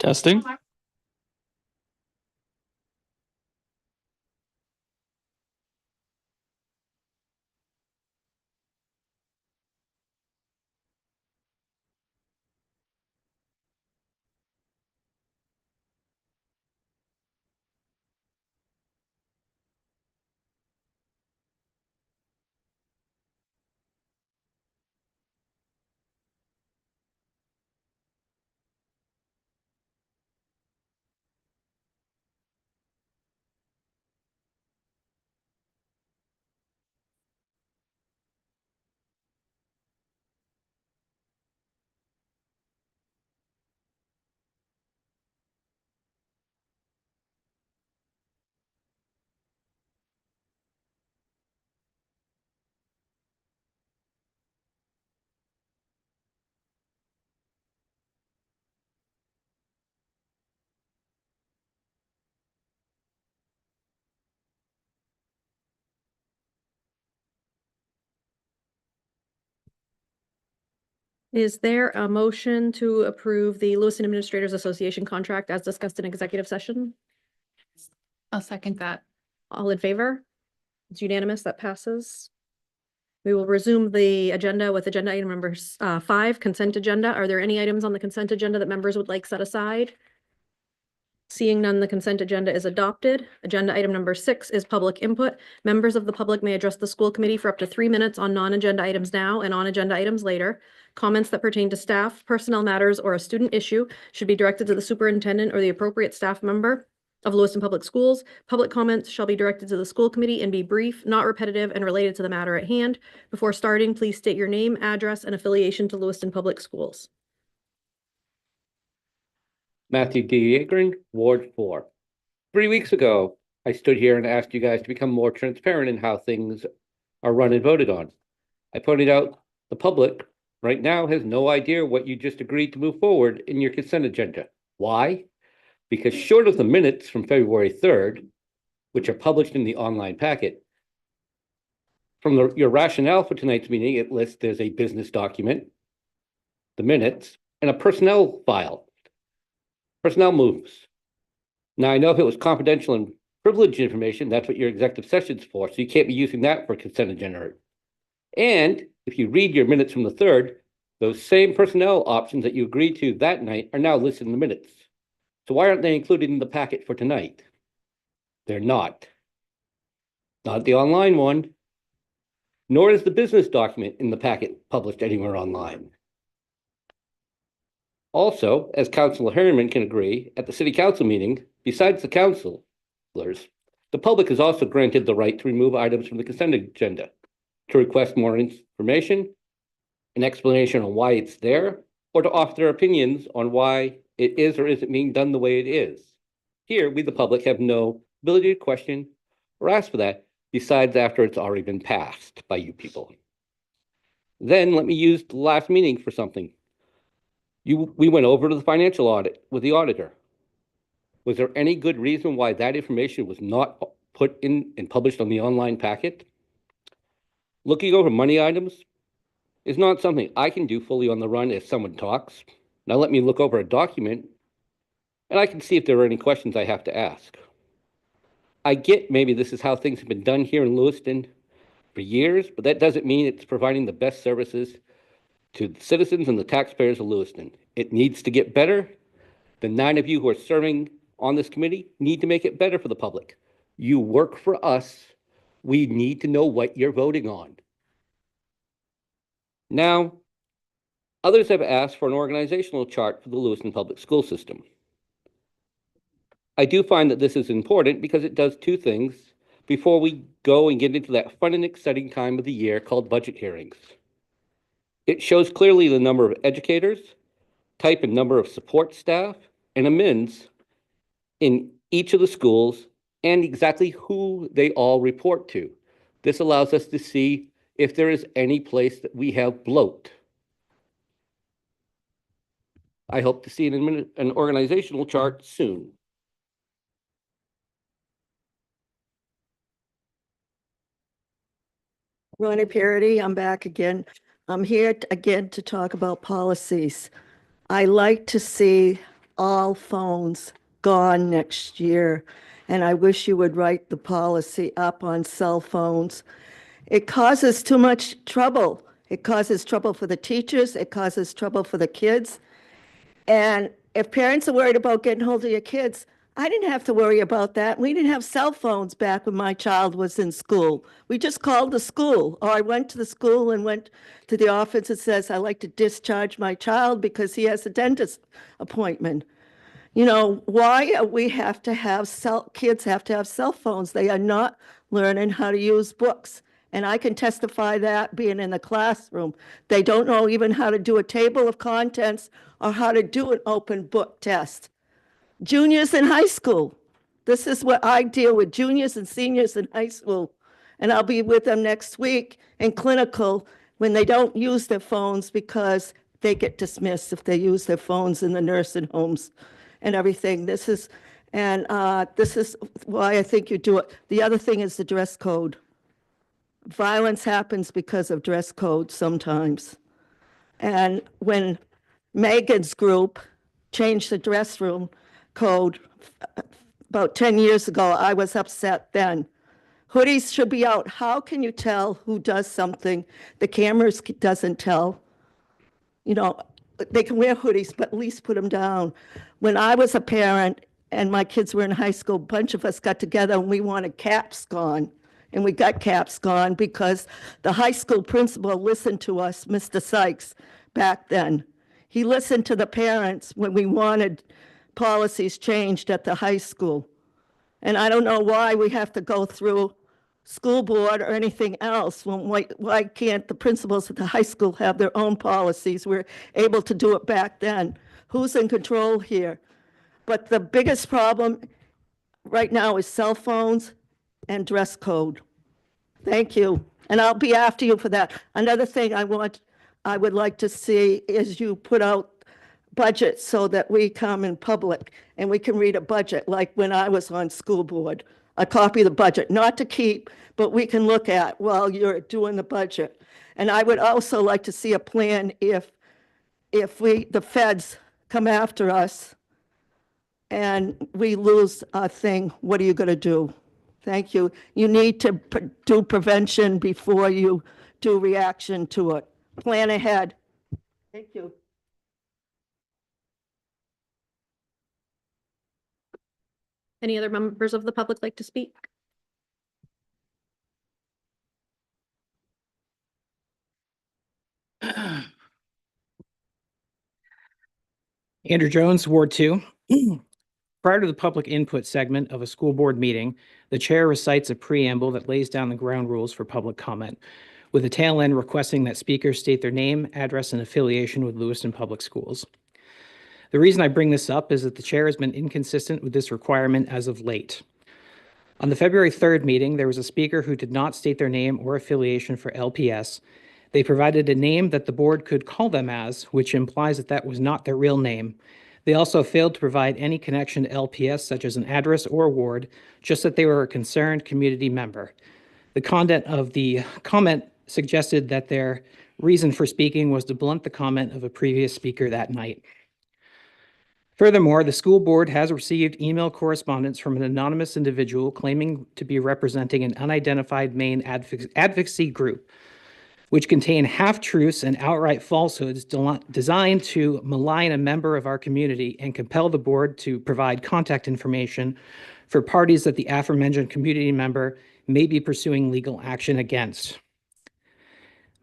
Testing. Is there a motion to approve the Lewiston Administrators Association contract as discussed in executive session? I'll second that. All in favor? It's unanimous, that passes. We will resume the agenda with agenda item number 5, consent agenda. Are there any items on the consent agenda that members would like set aside? Seeing none, the consent agenda is adopted. Agenda item number 6 is public input. Members of the public may address the school committee for up to 3 minutes on non-agenda items now and on agenda items later. Comments that pertain to staff, personnel matters, or a student issue should be directed to the superintendent or the appropriate staff member of Lewiston Public Schools. Public comments shall be directed to the school committee and be brief, not repetitive, and related to the matter at hand. Before starting, please state your name, address, and affiliation to Lewiston Public Schools. Matthew D. Akron, Ward 4. 3 weeks ago, I stood here and asked you guys to become more transparent in how things are run and voted on. I pointed out the public right now has no idea what you just agreed to move forward in your consent agenda. Why? Because short of the minutes from February 3rd, which are published in the online packet, from your rationale for tonight's meeting, it lists there's a business document, the minutes, and a personnel file. Personnel moves. Now, I know if it was confidential and privileged information, that's what your executive session's for, so you can't be using that for consent agenda. And if you read your minutes from the 3rd, those same personnel options that you agreed to that night are now listed in the minutes. So why aren't they included in the packet for tonight? They're not. Not the online one, nor is the business document in the packet published anywhere online. Also, as Councilor Harriman can agree, at the City Council meeting, besides the councilors, the public is also granted the right to remove items from the consent agenda, to request more information, an explanation on why it's there, or to offer their opinions on why it is or isn't being done the way it is. Here, we the public have no ability to question or ask for that, besides after it's already been passed by you people. Then let me use the last meeting for something. We went over to the financial audit with the auditor. Was there any good reason why that information was not put in and published on the online packet? Looking over money items is not something I can do fully on the run as someone talks. Now let me look over a document and I can see if there are any questions I have to ask. I get maybe this is how things have been done here in Lewiston for years, but that doesn't mean it's providing the best services to the citizens and the taxpayers of Lewiston. It needs to get better. The 9 of you who are serving on this committee need to make it better for the public. You work for us. We need to know what you're voting on. Now, others have asked for an organizational chart for the Lewiston Public School System. I do find that this is important because it does 2 things before we go and get into that fun and exciting time of the year called budget hearings. It shows clearly the number of educators, type and number of support staff, and admins in each of the schools and exactly who they all report to. This allows us to see if there is any place that we have bloat. I hope to see an organizational chart soon. Ronnie Parody, I'm back again. I'm here again to talk about policies. I like to see all phones gone next year. And I wish you would write the policy up on cell phones. It causes too much trouble. It causes trouble for the teachers. It causes trouble for the kids. And if parents are worried about getting hold of your kids, I didn't have to worry about that. We didn't have cell phones back when my child was in school. We just called the school, or I went to the school and went to the office and says, I'd like to discharge my child because he has a dentist appointment. You know, why we have to have kids have to have cell phones? They are not learning how to use books. And I can testify that being in the classroom. They don't know even how to do a table of contents or how to do an open book test. Juniors in high school. This is what I deal with, juniors and seniors in high school. And I'll be with them next week in clinical when they don't use their phones because they get dismissed if they use their phones in the nursing homes and everything. This is why I think you do it. The other thing is the dress code. Violence happens because of dress code sometimes. And when Megan's group changed the dress room code about 10 years ago, I was upset then. Hoodies should be out. How can you tell who does something the cameras doesn't tell? You know, they can wear hoodies, but at least put them down. When I was a parent and my kids were in high school, a bunch of us got together and we wanted caps gone. And we got caps gone because the high school principal listened to us, Mr. Sykes, back then. He listened to the parents when we wanted policies changed at the high school. And I don't know why we have to go through school board or anything else. Why can't the principals at the high school have their own policies? We're able to do it back then. Who's in control here? But the biggest problem right now is cell phones and dress code. Thank you. And I'll be after you for that. Another thing I would like to see is you put out budgets so that we come in public and we can read a budget like when I was on school board, a copy of the budget, not to keep, but we can look at while you're doing the budget. And I would also like to see a plan if the feds come after us and we lose a thing, what are you going to do? Thank you. You need to do prevention before you do reaction to it. Plan ahead. Thank you. Any other members of the public like to speak? Andrew Jones, Ward 2. Prior to the public input segment of a school board meeting, the chair recites a preamble that lays down the ground rules for public comment, with the tail end requesting that speakers state their name, address, and affiliation with Lewiston Public Schools. The reason I bring this up is that the chair has been inconsistent with this requirement as of late. On the February 3rd meeting, there was a speaker who did not state their name or affiliation for LPS. They provided a name that the board could call them as, which implies that that was not their real name. They also failed to provide any connection to LPS, such as an address or ward, just that they were a concerned community member. The content of the comment suggested that their reason for speaking was to blunt the comment of a previous speaker that night. Furthermore, the school board has received email correspondence from an anonymous individual claiming to be representing an unidentified Maine advocacy group, which contain half-truths and outright falsehoods designed to malign a member of our community and compel the board to provide contact information for parties that the aforementioned community member may be pursuing legal action against.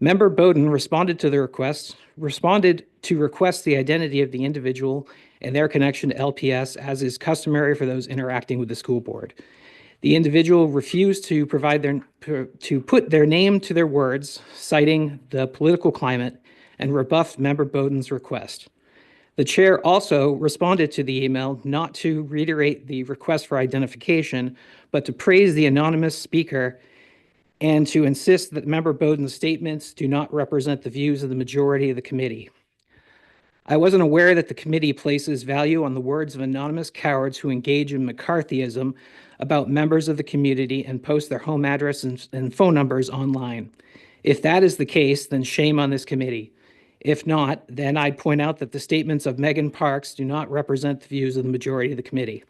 Member Bowden responded to request the identity of the individual and their connection to LPS, as is customary for those interacting with the school board. The individual refused to put their name to their words, citing the political climate, and rebuffed Member Bowden's request. The chair also responded to the email not to reiterate the request for identification, but to praise the anonymous speaker and to insist that Member Bowden's statements do not represent the views of the majority of the committee. I wasn't aware that the committee places value on the words of anonymous cowards who engage in McCarthyism about members of the community and post their home address and phone numbers online. If that is the case, then shame on this committee. If not, then I'd point out that the statements of Megan Parks do not represent the views of the majority of the committee.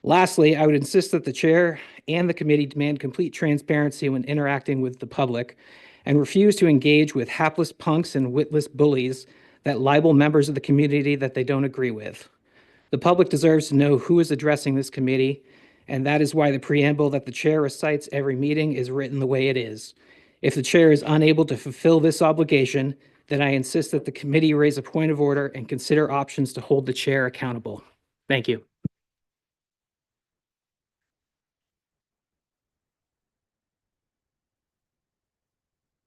Lastly, I would insist that the chair and the committee demand complete transparency when interacting with the public and refuse to engage with hapless punks and witless bullies that libel members of the community that they don't agree with. The public deserves to know who is addressing this committee, and that is why the preamble that the chair recites every meeting is written the way it is. If the chair is unable to fulfill this obligation, then I insist that the committee raise a point of order and consider options to hold the chair accountable. Thank you.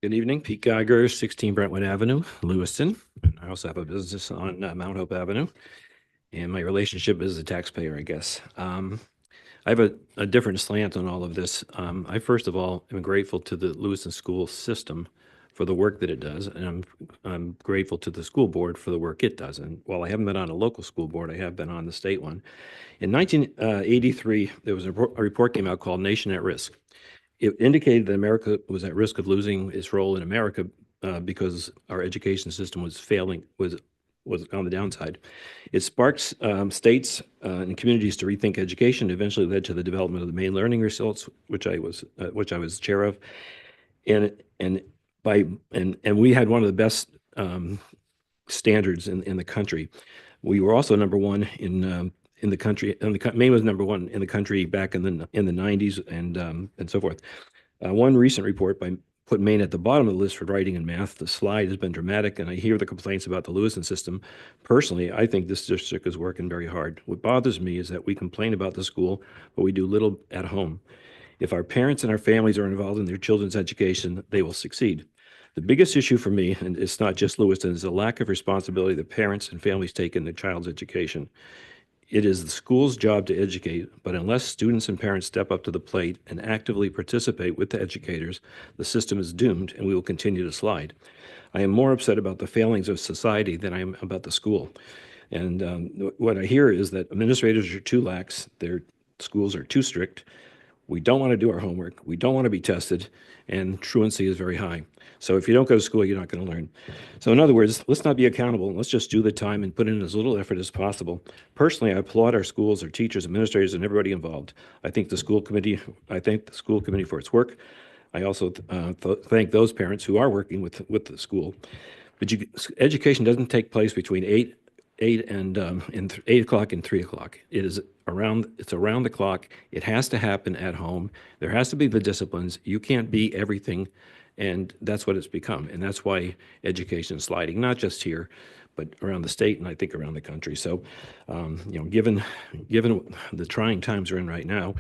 Good evening, Pete Geiger, 16 Brentwood Avenue, Lewiston. And I also have a business on Mount Hope Avenue. And my relationship is a taxpayer, I guess. I have a different slant on all of this. I first of all am grateful to the Lewiston school system for the work that it does, and I'm grateful to the school board for the work it does. And while I haven't been on a local school board, I have been on the state one. In 1983, there was a report came out called Nation at Risk. It indicated that America was at risk of losing its role in America because our education system was failing, was on the downside. It sparked states and communities to rethink education. Eventually led to the development of the main learning results, which I was chair of, and we had one of the best standards in the country. We were also number one in the country. Maine was number one in the country back in the 90s and so forth. One recent report put Maine at the bottom of the list for writing and math. The slide has been dramatic, and I hear the complaints about the Lewiston system. Personally, I think this district is working very hard. What bothers me is that we complain about the school, but we do little at home. If our parents and our families are involved in their children's education, they will succeed. The biggest issue for me, and it's not just Lewiston, is the lack of responsibility that parents and families take in their child's education. It is the school's job to educate, but unless students and parents step up to the plate and actively participate with the educators, the system is doomed and we will continue to slide. I am more upset about the failings of society than I am about the school. And what I hear is that administrators are too lax, their schools are too strict, we don't want to do our homework, we don't want to be tested, and truancy is very high. So if you don't go to school, you're not going to learn. So in other words, let's not be accountable. Let's just do the time and put in as little effort as possible. Personally, I applaud our schools, our teachers, administrators, and everybody involved. I thank the school committee for its work. I also thank those parents who are working with the school. But education doesn't take place between 8 o'clock and 3 o'clock. It's around the clock. It has to happen at home. There has to be the disciplines. You can't be everything. And that's what it's become. And that's why education is sliding, not just here, but around the state and I think around the country. So, given the trying times we're in right now,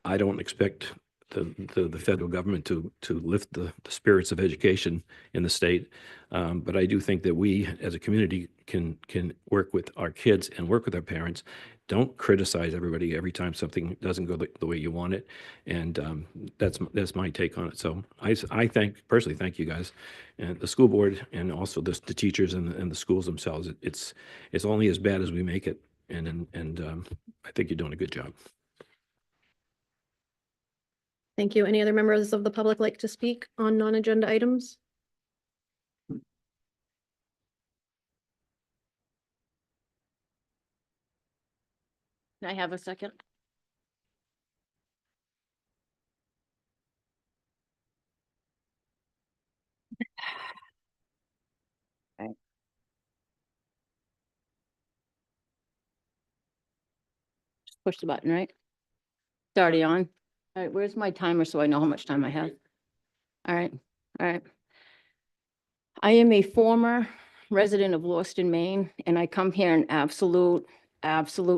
I don't expect the federal government to lift the spirits of education in the state. But I do think that we as a community can work with our kids and work with our parents. Don't criticize everybody every time something doesn't go the way you want it. And that's my take on it. So I personally thank you guys and the school board and also the teachers and the schools themselves. It's only as bad as we make it. And I think you're doing a good job. Thank you. Any other members of the public like to speak on non-agenda items? Can I have a second? Okay. Just push the button, right? It's already on. All right, where's my timer so I know how much time I have? All right, all right. I am a former resident of Lewiston, Maine, and I come here in absolute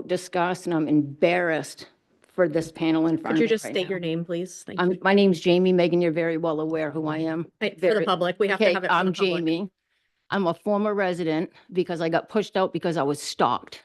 disgust, and I'm embarrassed for this panel in front Could of you me just right state now. your name, please? Thank you. My name's Jamie. Megan, you're very well aware who I am. Right, for the very- public, we have to Okay, have it for the I'm public. Jamie. I'm a former resident because I got pushed out because I was stalked.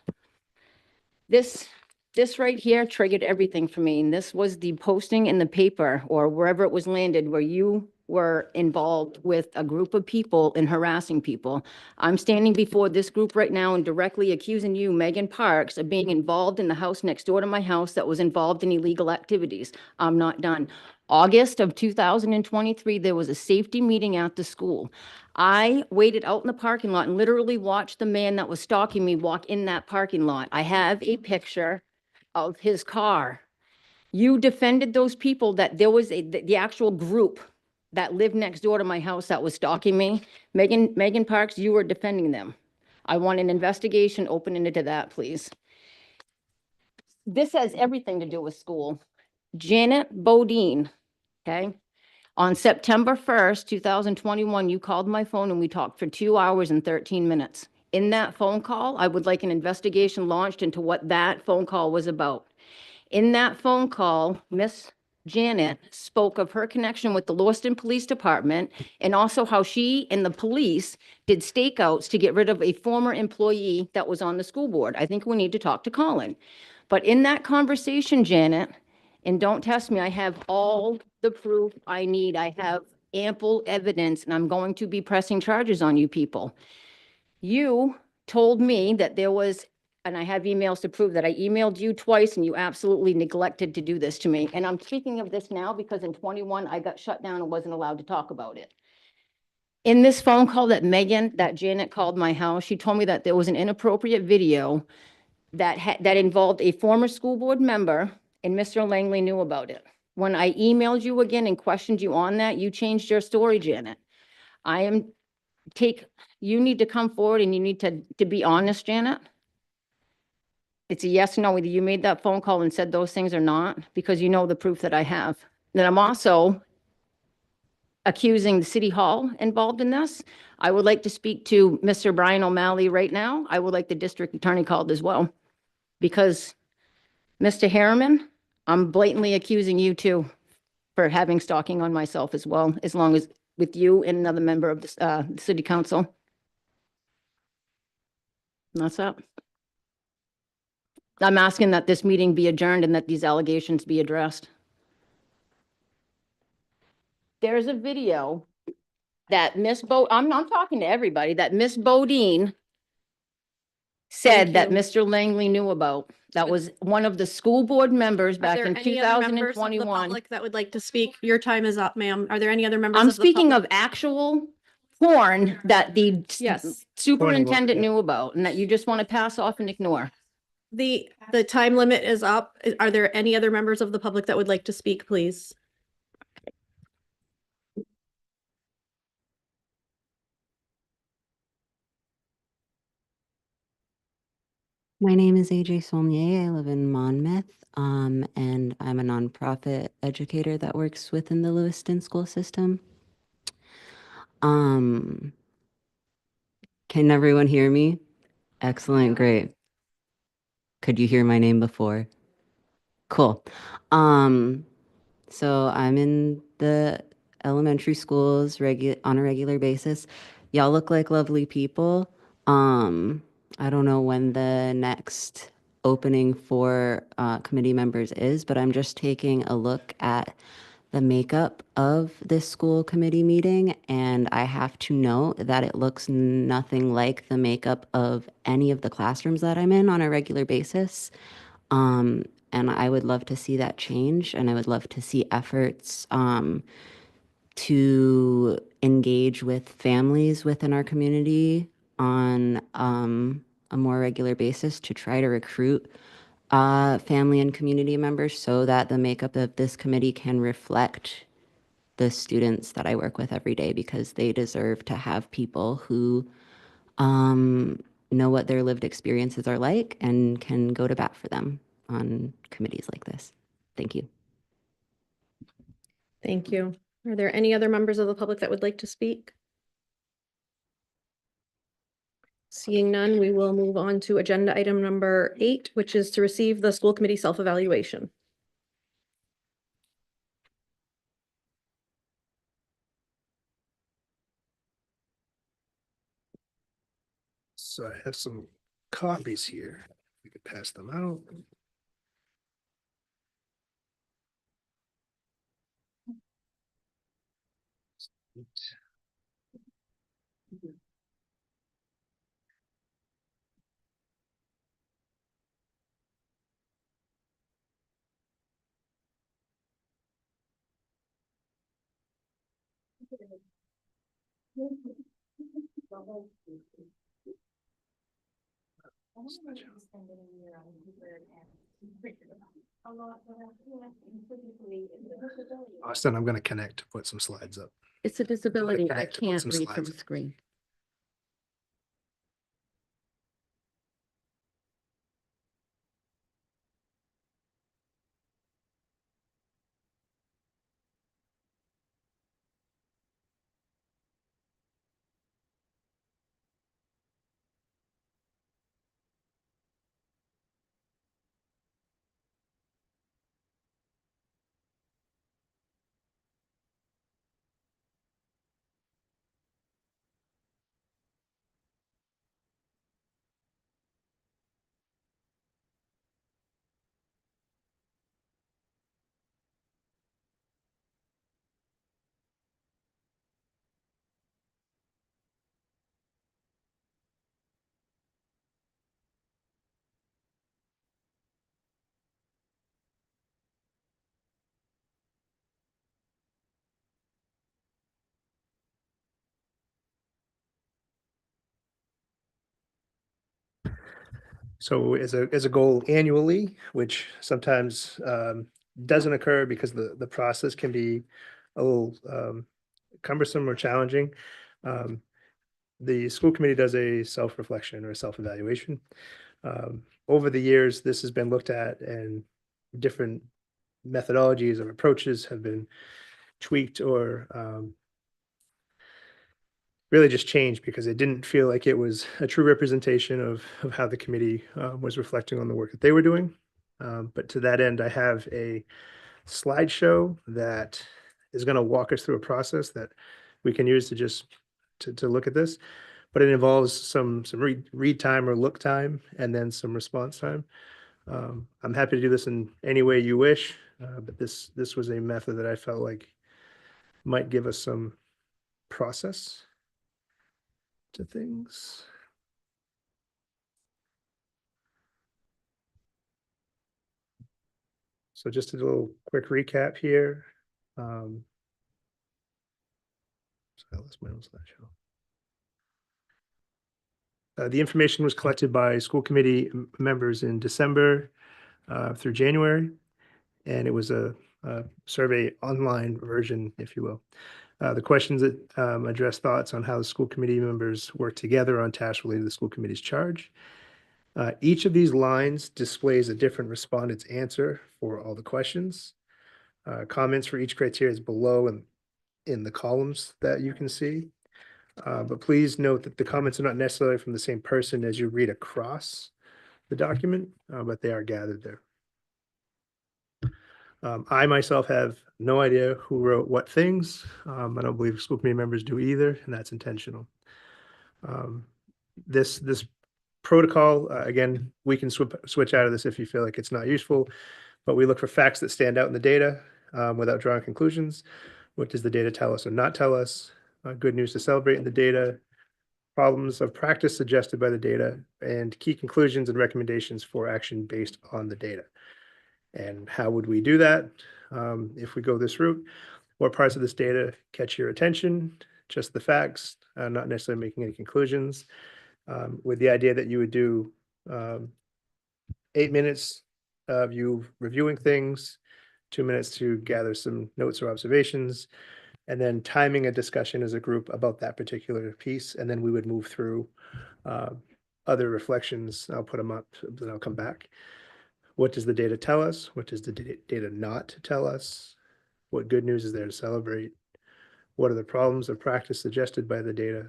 This right here triggered everything for me. And this was the posting in the paper or wherever it was landed where you were involved with a group of people and harassing people. I'm standing before this group right now and directly accusing you, Megan Parks, of being involved in the house next door to my house that was involved in illegal activities. I'm not done. August of 2023, there was a safety meeting at the school. I waited out in the parking lot and literally watched the man that was stalking me walk in that parking lot. I have a picture of his car. You defended those people, that there was the actual group that lived next door to my house that was stalking me. Megan Parks, you were defending them. I want an investigation open into that, please. This has everything to do with school. Janet Bodine, okay? On September 1st, 2021, you called my phone and we talked for 2 hours and 13 minutes. In that phone call, I would like an investigation launched into what that phone call was about. In that phone call, Miss Janet spoke of her connection with the Lewiston Police Department and also how she and the police did stakeouts to get rid of a former employee that was on the school board. I think we need to talk to Colin. But in that conversation, Janet, and don't test me, I have all the proof I need. I have ample evidence, and I'm going to be pressing charges on you people. You told me that there was, and I have emails to prove that I emailed you twice and you absolutely neglected to do this to me. And I'm speaking of this now because in 21, I got shut down and wasn't allowed to talk about it. In this phone call that Janet called my house, she told me that there was an inappropriate video that involved a former school board member, and Mr. Langley knew about it. When I emailed you again and questioned you on that, you changed your story, Janet. You need to come forward and you need to be honest, Janet. It's a yes or no, whether you made that phone call and said those things or not, because you know the proof that I have. Then I'm also accusing the city hall involved in this. I would like to speak to Mr. Brian O'Malley right now. I would like the district attorney called as well. Because Mr. Harriman, I'm blatantly accusing you too for having stalking on myself as well, as long as with you and another member of the city council. And that's up. I'm asking that this meeting be adjourned and that these allegations be addressed. There's a video that I'm talking to everybody, that Miss Bodine said that you. Mr. Langley knew about. That was one of the school board members Are back there in any other members of the 2021. public that would like to speak? Your time is up, ma'am. Are there any other members I'm of the speaking public? of actual porn that the Yes. superintendent knew about and that you just want to pass off and ignore. The time limit is up. Are there any other members of the public that would like to speak, please? My name is AJ Saulnier. I live in Monmouth, and I'm a nonprofit educator that works within the Lewiston school system. Can everyone hear me? Excellent, great. Could you hear my name before? Cool. So I'm in the elementary schools on a regular basis. Y'all look like lovely people. I don't know when the next opening for committee members is, but I'm just taking a look at the makeup of this school committee meeting, and I have to note that it looks nothing like the makeup of any of the classrooms that I'm in on a regular basis. And I would love to see that change, and I would love to see efforts to engage with families within our community on a more regular basis to try to recruit family and community members so that the makeup of this committee can reflect the students that I work with every day, because they deserve to have people who know what their lived experiences are like and can go to bat for them on committees like this. Thank you. Thank you. Are there any other members of the public that would like to speak? Seeing none, we will move on to agenda item number 8, which is to receive the school committee self-evaluation. So I have some copies here. We could pass them out. Austin, I'm going to connect to put some slides up. It's a disability. I connect to put can't some read from slides. a screen. So as a goal annually, which sometimes doesn't occur because the process can be a little cumbersome or challenging. The school committee does a self-reflection or a self-evaluation. Over the years, this has been looked at and different methodologies or approaches have been tweaked or really just changed because it didn't feel like it was a true representation of how the committee was reflecting on the work that they were doing. But to that end, I have a slideshow that is going to walk us through a process that we can use to just to look at this. But it involves some read time or look time and then some response time. I'm happy to do this in any way you wish, but this was a method that I felt like might give us some process to things. So just a little quick recap here. So I lost my own slideshow. The information was collected by school committee members in December through January, and it was a survey online version, if you will. The questions that address thoughts on how the school committee members work together on tasks related to the school committee's charge. Each of these lines displays a different respondent's answer for all the questions. Comments for each criteria is below and in the columns that you can see. But please note that the comments are not necessarily from the same person as you read across the document, but they are gathered there. I myself have no idea who wrote what things. I don't believe school committee members do either, and that's intentional. This protocol, again, we can switch out of this if you feel like it's not useful, but we look for facts that stand out in the data without drawing conclusions. What does the data tell us or not tell us? Good news to celebrate in the data, problems of practice suggested by the data, and key conclusions and recommendations for action based on the data. And how would we do that if we go this route? What parts of this data catch your attention? Just the facts, not necessarily making any conclusions, with the idea that you would do 8 minutes of you reviewing things, 2 minutes to gather some notes or observations, and then timing a discussion as a group about that particular piece. And then we would move through other reflections. I'll put them up, then I'll come back. What does the data tell us? What does the data not tell us? What good news is there to celebrate? What are the problems of practice suggested by the data?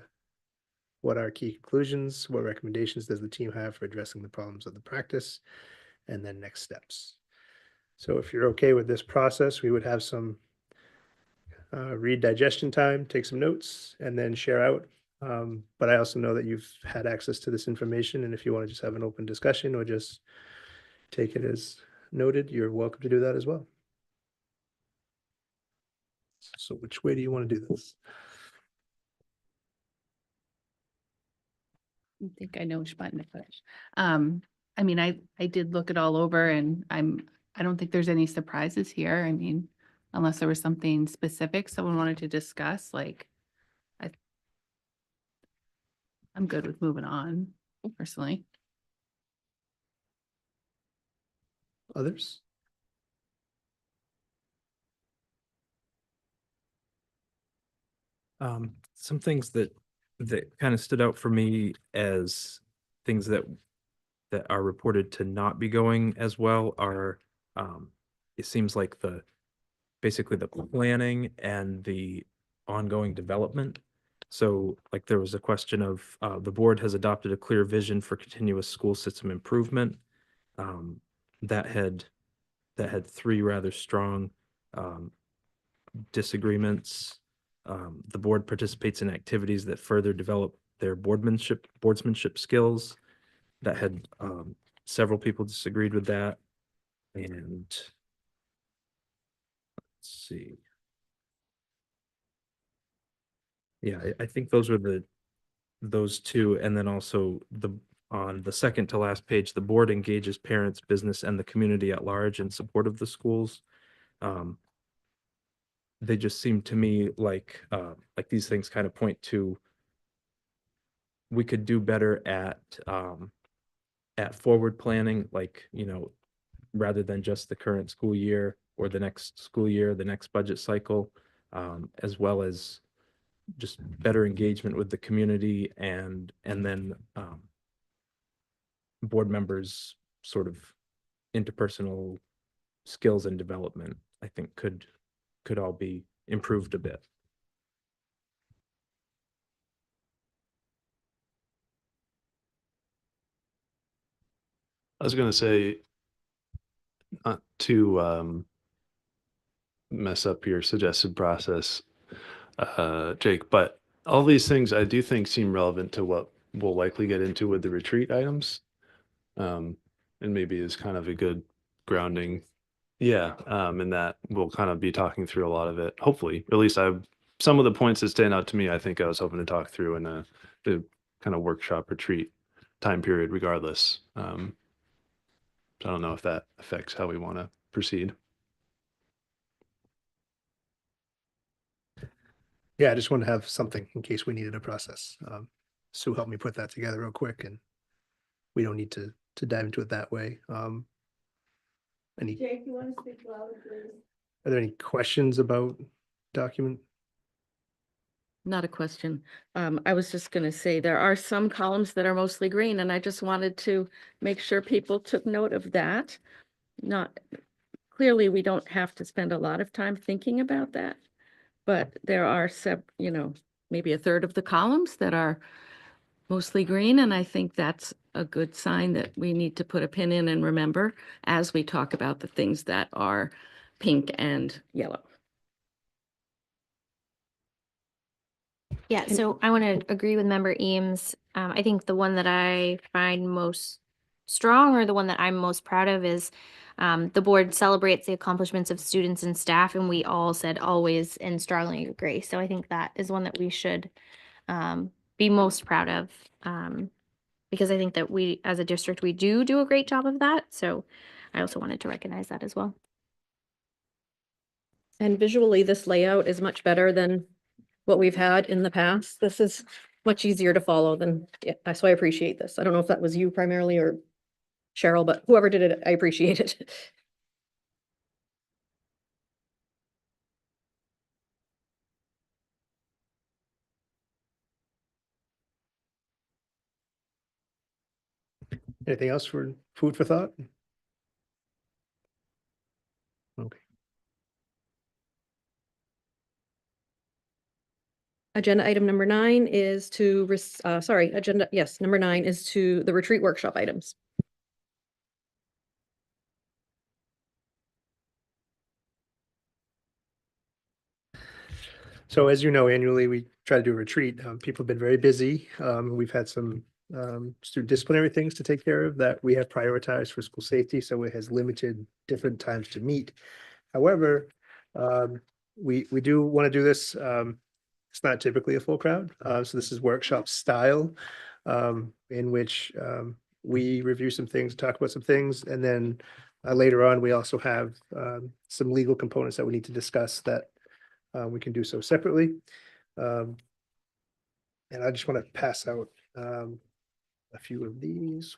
What are key conclusions? What recommendations does the team have for addressing the problems of the practice? And then next steps. So if you're okay with this process, we would have some read digestion time, take some notes, and then share out. But I also know that you've had access to this information, and if you want to just have an open discussion or just take it as noted, you're welcome to do that as well. So which way do you want to do this? I think I know which button to push. I mean, I did look it all over and I don't think there's any surprises here. I mean, unless there was something specific someone wanted to discuss, like I'm good with moving on personally. Others? Some things that kind of stood out for me as things that are reported to not be going as well are it seems like basically the planning and the ongoing development. So like there was a question of the board has adopted a clear vision for continuous school system improvement. That had three rather strong disagreements. The board participates in activities that further develop their boardsmanship skills. That had several people disagreed with that. And let's see. Yeah, I think those were those two. And then also on the second to last page, the board engages parents, business, and the community at large in support of the schools. They just seem to me like these things kind of point to we could do better at forward planning, like, you know, rather than just the current school year or the next school year, the next budget cycle, as well as just better engagement with the community and then board members' sort of interpersonal skills and development, I think could all be improved a bit. I was going to say, not to mess up your suggested process, Jake, but all these things I do think seem relevant to what we'll likely get into with the retreat items. And maybe is kind of a good grounding. Yeah, and that we'll kind of be talking through a lot of it. Hopefully, at least some of the points that stand out to me, I think I was hoping to talk through in the kind of workshop retreat time period regardless. So I don't know if that affects how we want to proceed. Yeah, I just want to have something in case we needed a process. Sue helped me put that together real quick, and we don't need to dive into it that way. Jake, you want to speak louder, please? Are there any questions about document? Not a question. I was just gonna say, there are some columns that are mostly green, and I just wanted to make sure people took note of that. Clearly, we don't have to spend a lot of time thinking about that, but there are maybe a third of the columns that are mostly green, and I think that's a good sign that we need to put a pin in and remember as we talk about the things that are pink and yellow. Yeah, so I want to agree with member Eames. I think the one that I find most strong, or the one that I'm most proud of, is the board celebrates the accomplishments of students and staff, and we all said always and strongly agree. So I think that is one that we should be most proud of, because I think that we, as a district, we do a great job of that. So I also wanted to recognize that as well. And visually, this layout is much better than what we've had in the past. This is much easier to follow than, yeah, so I appreciate this. I don't know if that was you primarily or Cheryl, but whoever did it, I appreciate it. Anything else for food for thought? Okay. Agenda item number 9 is to, number 9 is to the retreat workshop items. So as you know, annually, we try to do a retreat. People have been very busy. We've had some student disciplinary things to take care of that we have prioritized for school safety, so it has limited different times to meet. However, we do want to do this. It's not typically a full crowd, so this is workshop style. in which we review some things, talk about some things, and then later on, we also have some legal components that we need to discuss that we can do so separately. And I just want to pass out a few of these.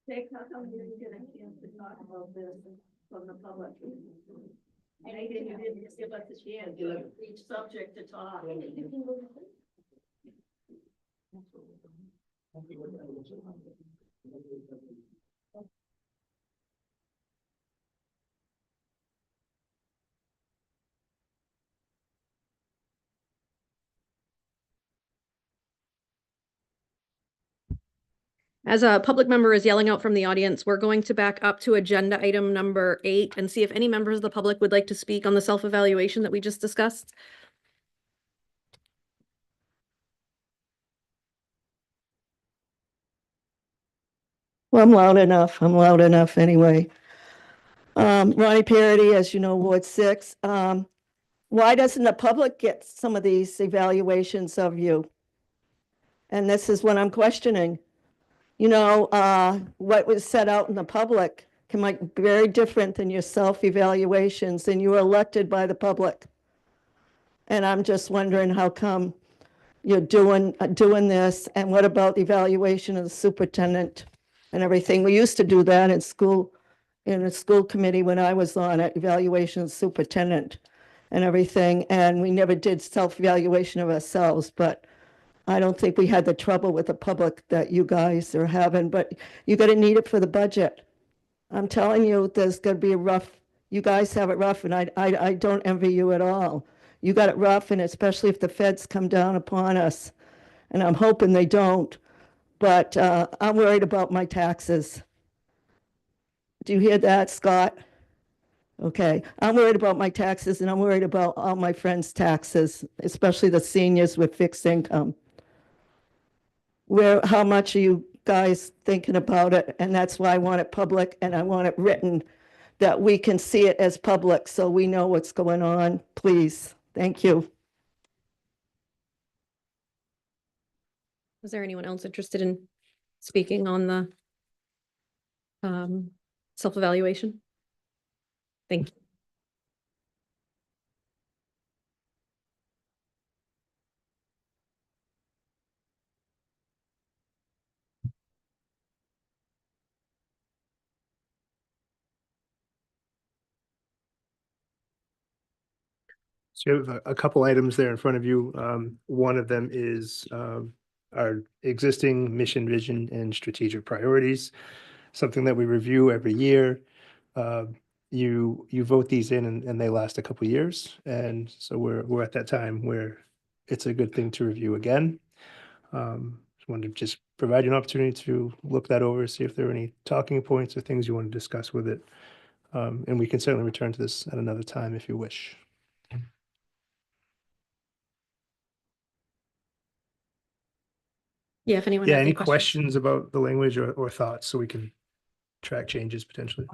Jake, how come you didn't get a chance to talk about this from the public? I didn't give us a chance, each subject to talk. As a public member is yelling out from the audience, we're going to back up to agenda item number 8 and see if any members of the public would like to speak on the self-evaluation that we just discussed. Well, I'm loud enough. I'm loud enough anyway. Ronnie Parity, as you know, Ward 6. Why doesn't the public get some of these evaluations of you? And this is what I'm questioning. You know, what was set out in the public might be very different than your self-evaluations, and you were elected by the public. And I'm just wondering how come you're doing this, and what about the evaluation of the superintendent and everything? We used to do that in school, in a school committee when I was on it, evaluation of the superintendent and everything, and we never did self-evaluation of ourselves, but I don't think we had the trouble with the public that you guys are having, but you're gonna need it for the budget. I'm telling you, there's gonna be a rough, you guys have it rough, and I don't envy you at all. You got it rough, and especially if the feds come down upon us, and I'm hoping they don't, but I'm worried about my taxes. Do you hear that, Scott? Okay, I'm worried about my taxes, and I'm worried about all my friends' taxes, especially the seniors with fixed income. How much are you guys thinking about it? And that's why I want it public, and I want it written, that we can see it as public, so we know what's going on, please. Thank you. Is there anyone else interested in speaking on the self-evaluation? Thank you. So you have a couple items there in front of you. One of them is our existing mission, vision, and strategic priorities, something that we review every year. You vote these in, and they last a couple years, and so we're at that time where it's a good thing to review again. Just wanted to just provide you an opportunity to look that over, see if there are any talking points or things you want to discuss with it. And we can certainly return to this at another time if you wish. Yeah, if anyone Yeah, has any any questions. questions about the language or thoughts, so we can track changes potentially?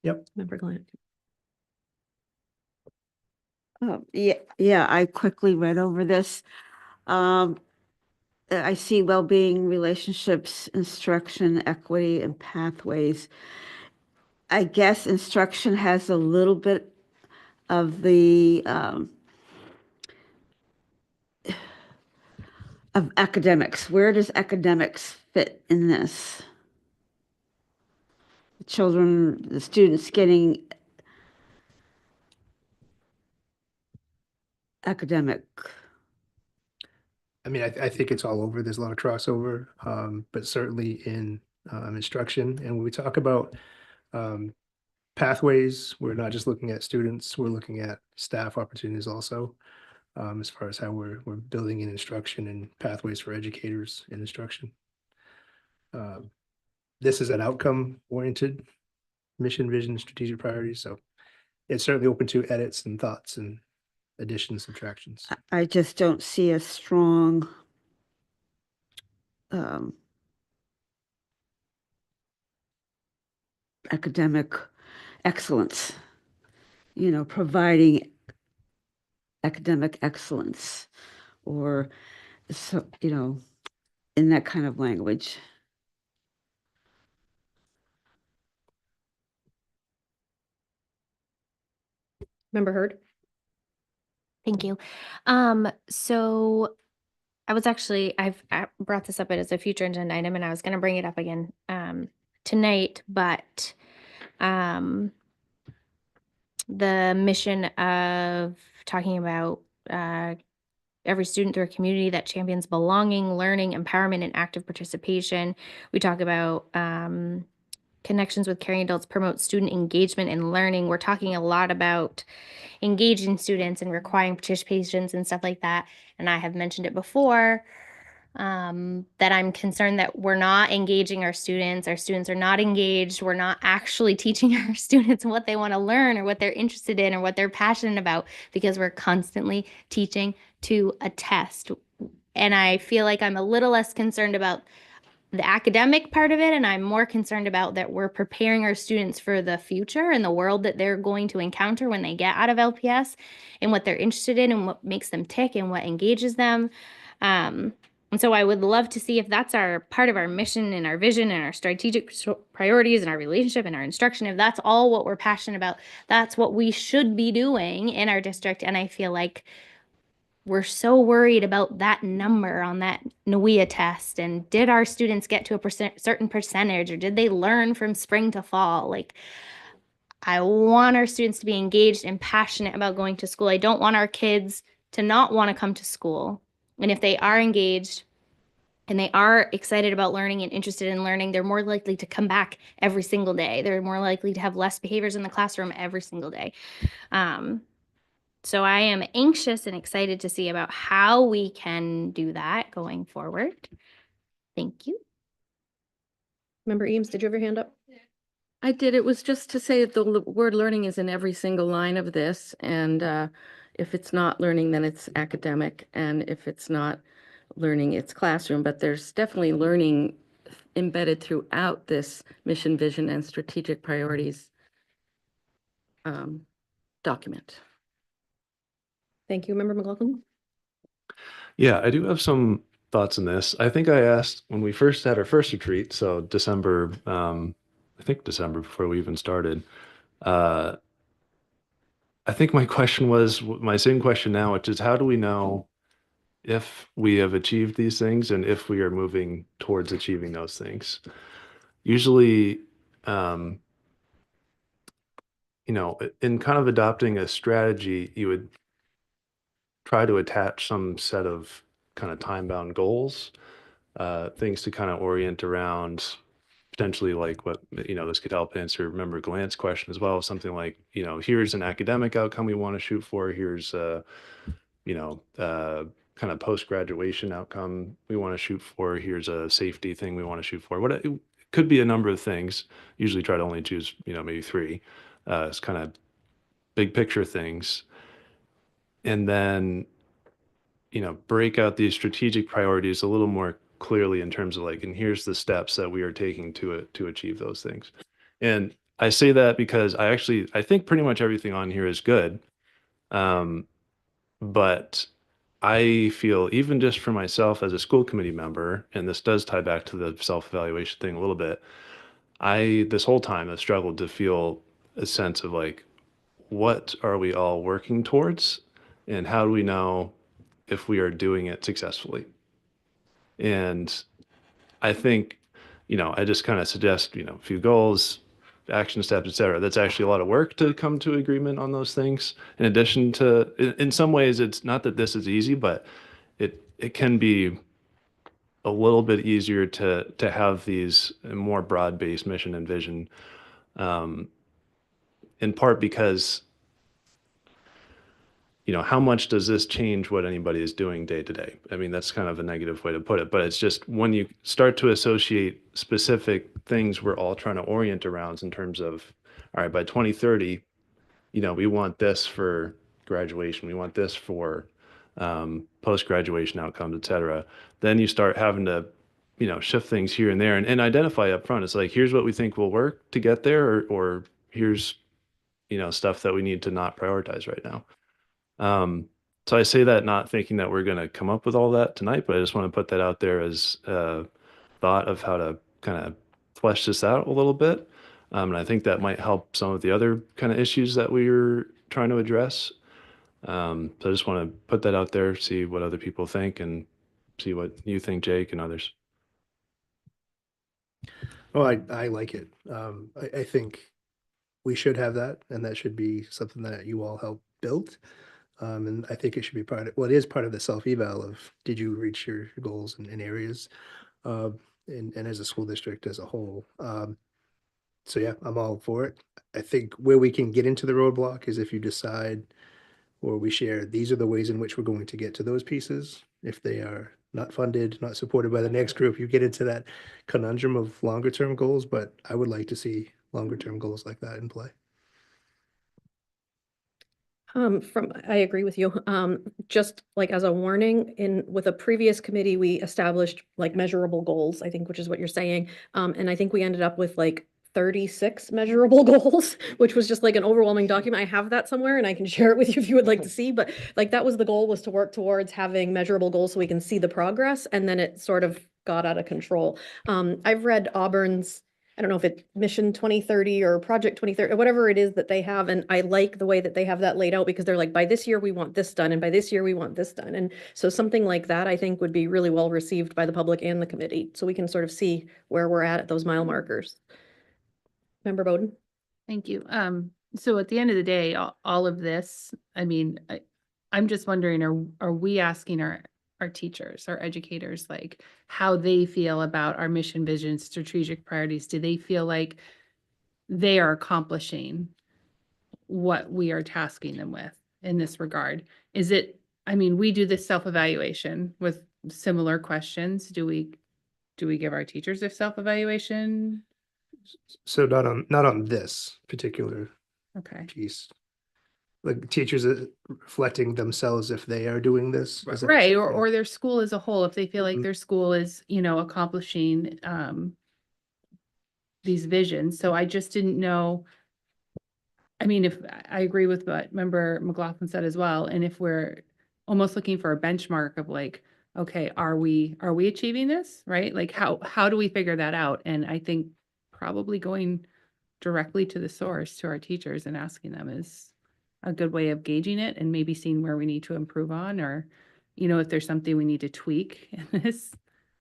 Yep. Member Glant. Yeah, I quickly read over this. I see well-being, relationships, instruction, equity, and pathways. I guess instruction has a little bit of the of academics. Where does academics fit in this? The children, the students getting academic. I mean, I think it's all over. There's a lot of crossover, but certainly in instruction. And when we talk about pathways, we're not just looking at students, we're looking at staff opportunities also. as far as how we're building in instruction and pathways for educators in instruction. This is an outcome-oriented mission, vision, strategic priorities, so it's certainly open to edits and thoughts and additions, subtractions. I just don't see a strong academic excellence, providing academic excellence or so, in that kind of language. Member Heard? Thank you. So I brought this up as a future agenda item and I was going to bring it up again tonight, but the mission of talking about every student through a community that champions belonging, learning, empowerment, and active participation. We talk about connections with caring adults promote student engagement and learning. We're talking a lot about engaging students and requiring participations and stuff like that. And I have mentioned it before, that I'm concerned that we're not engaging our students are not engaged, we're not actually teaching our students what they want to learn or what they're interested in or what they're passionate about, because we're constantly teaching to a test. And I feel like I'm a little less concerned about the academic part of it, and I'm more concerned about that we're preparing our students for the future and the world that they're going to encounter when they get out of LPS, and what they're interested in and what makes them tick and what engages them. And so I would love to see if that's our part of our mission and our vision and our strategic priorities and our relationship and our instruction. If that's all what we're passionate about, that's what we should be doing in our district. And I feel like we're so worried about that number on that NWEA test. And did our students get to a certain percentage, or did they learn from spring to fall? Like, I want our students to be engaged and passionate about going to school. I don't want our kids to not want to come to school. And if they are engaged and they are excited about learning and interested in learning, they're more likely to come back every single day. They're more likely to have less behaviors in the classroom every single day. So I am anxious and excited to see about how we can do that going forward. Thank you. Member Eames, did you have your hand up? I did. It was just to say that the word learning is in every single line of this. And if it's not learning, then it's academic. And if it's not learning, it's classroom. But there's definitely learning embedded throughout this mission, vision, and strategic priorities document. Thank you. Member McLaughlin? Yeah, I do have some thoughts on this. I think I asked when we first had our first retreat, so December, I think December before we even started. I think my question was my same question now, which is how do we know if we have achieved these things and if we are moving towards achieving those things? Usually, in kind of adopting a strategy, you would try to attach some set of kind of time-bound goals, things to kind of orient around, potentially like what, this could help answer member Glant's question as well. Something like, here's an academic outcome we want to shoot for. Here's kind of post-graduation outcome we want to shoot for. Here's a safety thing we want to shoot for. It could be a number of things. Usually try to only choose, maybe 3. It's kind of big picture things. And then, break out these strategic priorities a little more clearly in terms of and here's the steps that we are taking to achieve those things. And I say that because I think pretty much everything on here is good. But I feel, even just for myself as a school committee member, and this does tie back to the self-evaluation thing a little bit, this whole time have struggled to feel a sense of what are we all working towards, and how do we know if we are doing it successfully? And I think, I just kind of suggest, a few goals, action steps, et cetera. That's actually a lot of work to come to agreement on those things. In addition to, in some ways, it's not that this is easy, but it can be a little bit easier to have these more broad-based mission and vision, in part because how much does this change what anybody is doing day to day? I mean, that's kind of a negative way to put it, but it's just when you start to associate specific things we're all trying to orient around in terms of, all right, by 2030, we want this for graduation, we want this for post-graduation outcomes, et cetera. Then you start having to, shift things here and there and identify up front. It's like, here's what we think will work to get there, or here's, stuff that we need to not prioritize right now. So I say that not thinking that we're going to come up with all that tonight, but I just want to put that out there as a thought of how to kind of flesh this out a little bit. And I think that might help some of the other kind of issues that we were trying to address. So I just want to put that out there, see what other people think, and see what you think, Jake, and others. Oh, I like it. I think we should have that, and that should be something that you all help build. And I think it should be it is part of the self-eval of, did you reach your goals in areas, and as a school district as a whole. So yeah, I'm all for it. I think where we can get into the roadblock is if you decide, or we share, these are the ways in which we're going to get to those pieces. If they are not funded, not supported by the next group, you get into that conundrum of longer term goals, but I would like to see longer term goals like that in play. I agree with you. Just like as a warning, with a previous committee, we established like measurable goals, I think, which is what you're saying. And I think we ended up with like 36 measurable goals, which was just like an overwhelming document. I have that somewhere and I can share it with you if you would like to see, but like that was the goal, was to work towards having measurable goals so we can see the progress. And then it sort of got out of control. I've read Auburn's, I don't know if it's Mission 2030 or Project 2030 or whatever it is that they have. And I like the way that they have that laid out, because they're like, by this year, we want this done. And by this year, we want this done. And so something like that, I think, would be really well received by the public and the committee. So we can sort of see where we're at those mile markers. Member Bowden? Thank you. So at the end of the day, all of this, I mean, I'm just wondering, are we asking our teachers, our educators, like how they feel about our mission, vision, strategic priorities? Do they feel like they are accomplishing what we are tasking them with in this regard? I mean, we do this self-evaluation with similar questions. Do we give our teachers a self-evaluation? So not on this particular Okay. piece. Like teachers reflecting themselves if they are doing this. Is that- Right, or their school as a whole, if they feel like their school is, accomplishing these visions. So I just didn't know. I mean, if I agree with what Member McLaughlin said as well, and if we're almost looking for a benchmark of like, okay, are we achieving this, right? Like how do we figure that out? And I think probably going directly to the source, to our teachers, and asking them is a good way of gauging it, and maybe seeing where we need to improve on, or, if there's something we need to tweak in this.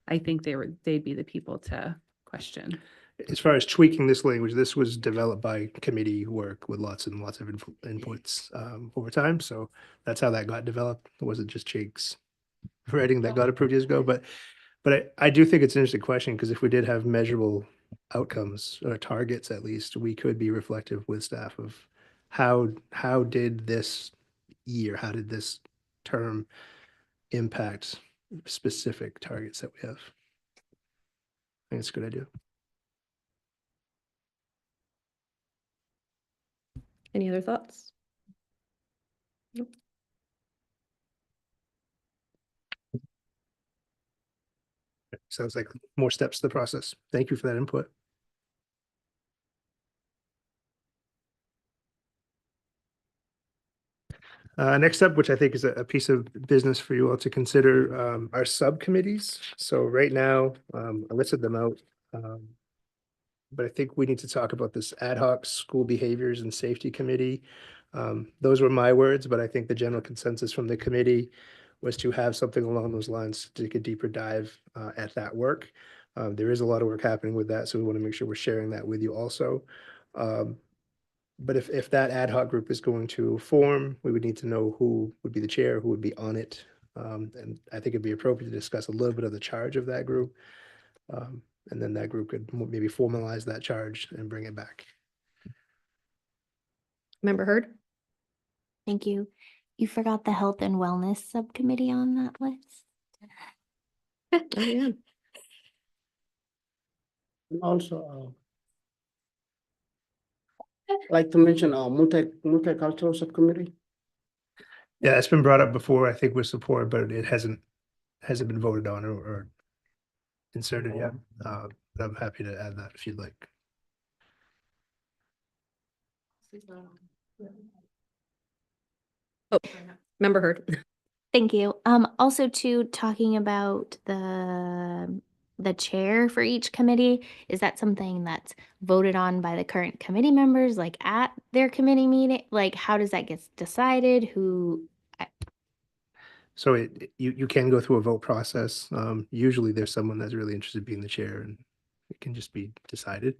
I think they'd be the people to question. As far as tweaking this language, this was developed by committee work with lots and lots of inputs over time. So that's how that got developed. It wasn't just Jake's writing that got approved years ago. But I do think it's an interesting question, because if we did have measurable outcomes or targets, at least, we could be reflective with staff of how did this year, how did this term impact specific targets that we have. I think it's a good idea. Any other thoughts? Nope. Sounds like more steps to the process. Thank you for that input. Next up, which I think is a piece of business for you all to consider, are subcommittees. So right now, I listed them out. But I think we need to talk about this ad hoc school behaviors and safety committee. Those were my words, but I think the general consensus from the committee was to have something along those lines to take a deeper dive at that work. There is a lot of work happening with that, so we want to make sure we're sharing that with you also. But if that ad hoc group is going to form, we would need to know who would be the chair, who would be on it. And I think it'd be appropriate to discuss a little bit of the charge of that group. And then that group could maybe formalize that charge and bring it back. Member Hurd? Thank you. You forgot the Health and Wellness Subcommittee on that list. Oh, yeah. Also, like to mention, multicultural subcommittee. Yeah, it's been brought up before, I think with support, but it hasn't been voted on or inserted yet. But I'm happy to add that if you'd like. Oh, member Heard. Thank you. Also too, talking about the chair for each committee, is that something that's voted on by the current committee members, like at their committee meeting? Like, how does that get decided? So you can go through a vote process. Usually there's someone that's really interested in being the chair and it can just be decided.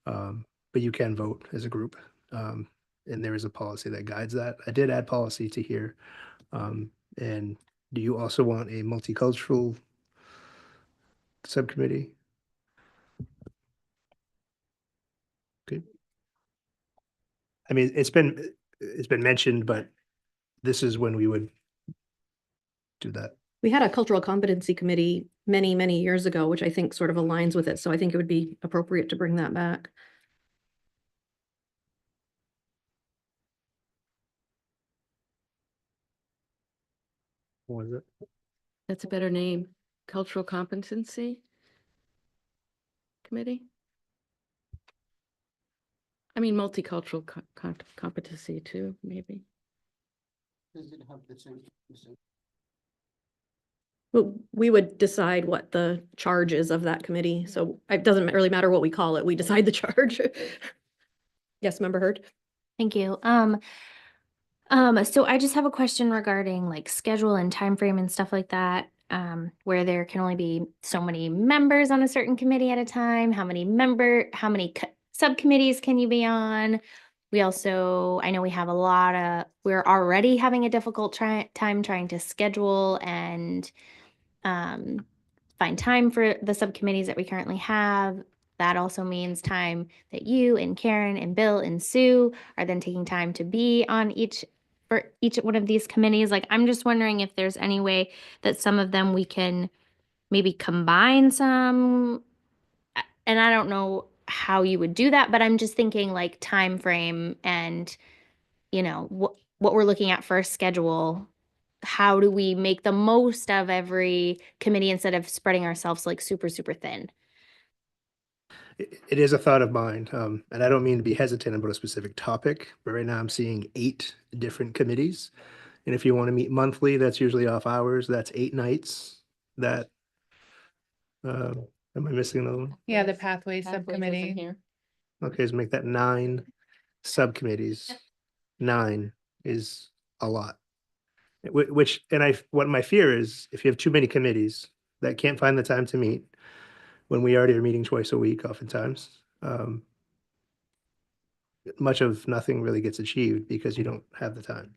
But you can vote as a group. And there is a policy that guides that. I did add policy to here. And do you also want a multicultural subcommittee? Okay. I mean, it's been mentioned, but this is when we would do that. We had a cultural competency committee many, many years ago, which I think sort of aligns with it. So I think it would be appropriate to bring that back. What was it? That's a better name. Cultural Competency Committee. I mean, multicultural competency too, maybe. Does it have the same? Well, we would decide what the charge is of that committee. So it doesn't really matter what we call it. We decide the charge. Yes, member Heard. Thank you. So I just have a question regarding like schedule and time frame and stuff like that. Where there can only be so many members on a certain committee at a time. How many subcommittees can you be on? We also, I know we have we're already having a difficult time trying to schedule and find time for the subcommittees that we currently have. That also means time that you and Karen and Bill and Sue are then taking time to be on for each one of these committees. Like, I'm just wondering if there's any way that some of them we can maybe combine some. And I don't know how you would do that, but I'm just thinking like time frame and, what we're looking at for a schedule. How do we make the most of every committee instead of spreading ourselves like super, super thin? It is a thought of mine, and I don't mean to be hesitant about a specific topic, but right now I'm seeing 8 different committees. And if you want to meet monthly, that's usually off hours. That's 8 nights. That, am I missing another one? Yeah, the Pathways Subcommittee. Here. Okay, so make that 9 subcommittees. 9 is a lot. What my fear is, if you have too many committees that can't find the time to meet, when we already are meeting twice a week, oftentimes, much of nothing really gets achieved because you don't have the time.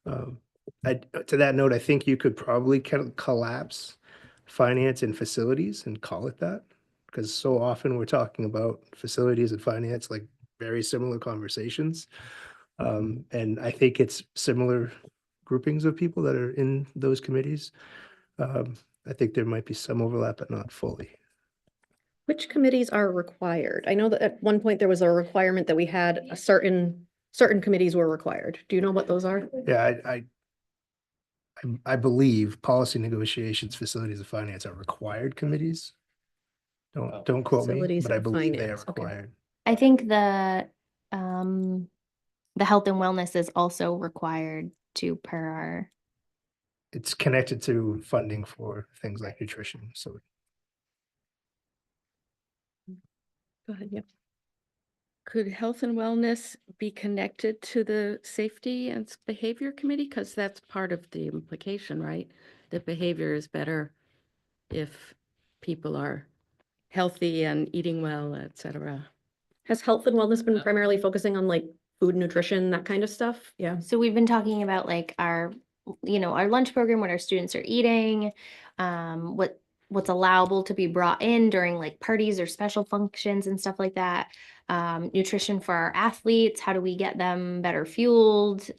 To that note, I think you could probably kind of collapse finance and facilities and call it that, because so often we're talking about facilities and finance, like very similar conversations. And I think it's similar groupings of people that are in those committees. I think there might be some overlap, but not fully. Which committees are required? I know that at one point there was a requirement that we had a certain committees were required. Do you know what those are? Yeah, I believe policy, negotiations, facilities, and finance are required committees. Don't quote me, Facilities but I and believe they are finance, okay. required. I think the health and wellness is also required per our. It's connected to funding for things like nutrition, so. Go ahead, yeah. Could health and wellness be connected to the safety and behavior committee? Because that's part of the implication, right? That behavior is better if people are healthy and eating well, et cetera. Has health and wellness been primarily focusing on like food, nutrition, that kind of stuff? Yeah. So we've been talking about like our lunch program, what our students are eating, what's allowable to be brought in during like parties or special functions and stuff like that. Nutrition for our athletes, how do we get them better fueled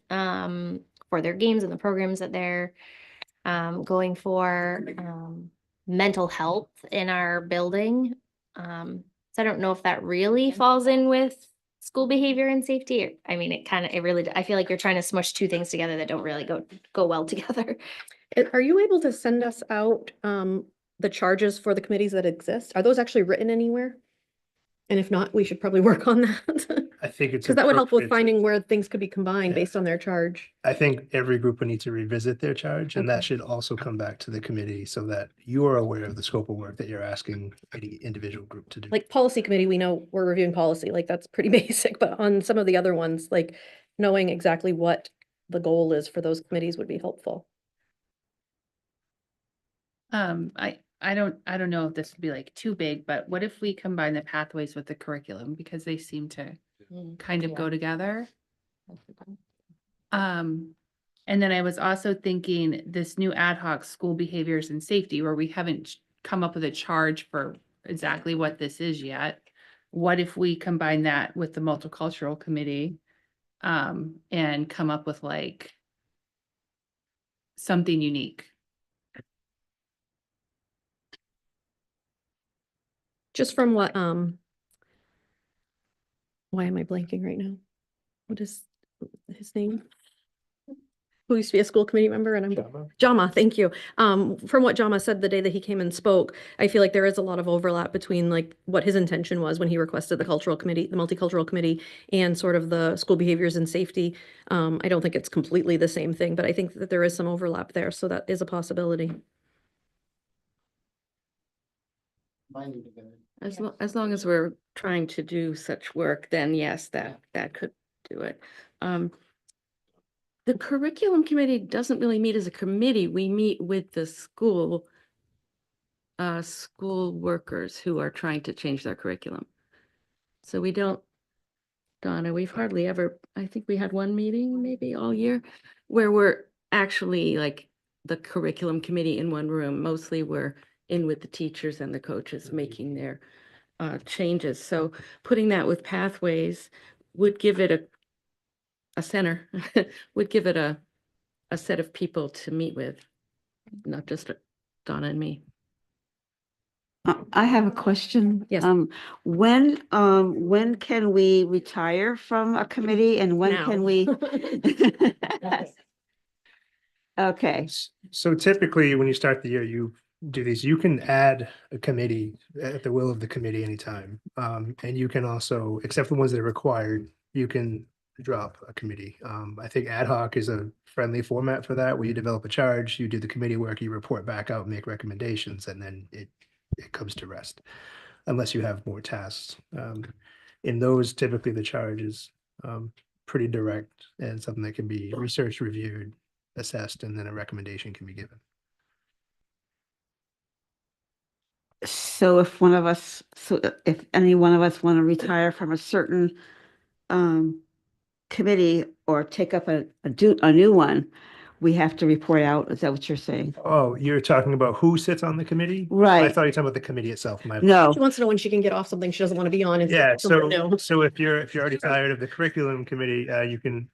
for their games and the programs that they're going for, mental health in our building. So I don't know if that really falls in with school behavior and safety. I mean, it really, I feel like you're trying to smush two things together that don't really go well together. Are you able to send us out the charges for the committees that exist? Are those actually written anywhere? And if not, we should probably work on that. I think it's Because that would help with appropriate to- finding where things could be combined Yeah. based on their charge. I think every group would need to revisit their charge, and that Okay. should also come back to the committee so that you are aware of the scope of work that you're asking any individual group to do. Like policy committee, we know we're reviewing policy, like that's pretty basic, but on some of the other ones, like knowing exactly what the goal is for those committees would be helpful. I don't know if this would be like too big, but what if we combine the pathways with the curriculum because they seem to kind of go together? And then I was also thinking this new ad hoc school behaviors and safety where we haven't come up with a charge for exactly what this is yet. What if we combine that with the multicultural committee and come up with like something unique? Just from what, why am I blanking right now? What is his name? Who used to be a school committee member and Jama, thank you. From what Jama said the day that he came and spoke, I feel like there is a lot of overlap between like what his intention was when he requested the cultural committee, the multicultural committee, and sort of the school behaviors and safety. I don't think it's completely the same thing, but I think that there is some overlap there, so that is a possibility. As long as we're trying to do such work, then yes, that could do it. The curriculum committee doesn't really meet as a committee. We meet with the school workers who are trying to change their curriculum. So we don't, Donna, we've hardly ever, I think we had one meeting maybe all year where we're actually like the curriculum committee in one room. Mostly we're in with the teachers and the coaches making their changes. So putting that with pathways would give it a center, would give it a set of people to meet with, not just Donna and me. I have a question. Yes. When can we retire from a committee and when Now. can we? Okay, So typically, when you start the year, you do these, you can add a committee at the will of the committee anytime. And you can also, except for the ones that are required, you can drop a committee. I think ad hoc is a friendly format for that, where you develop a charge, you do the committee work, you report back out, make recommendations, and then it comes to rest, unless you have more tasks. In those, typically the charge is pretty direct and something that can be researched, reviewed, assessed, and then a recommendation can be given. so if if any one of us want to retire from a certain committee or take up a new one, we have to report out. Is that what you're saying? Oh, you're talking about who sits on the committee? I Right. thought you were talking about the committee itself. No, She wants to know when she can get off something she doesn't want to be on. And Yeah, someone new. so if you're already tired of the curriculum committee, you can,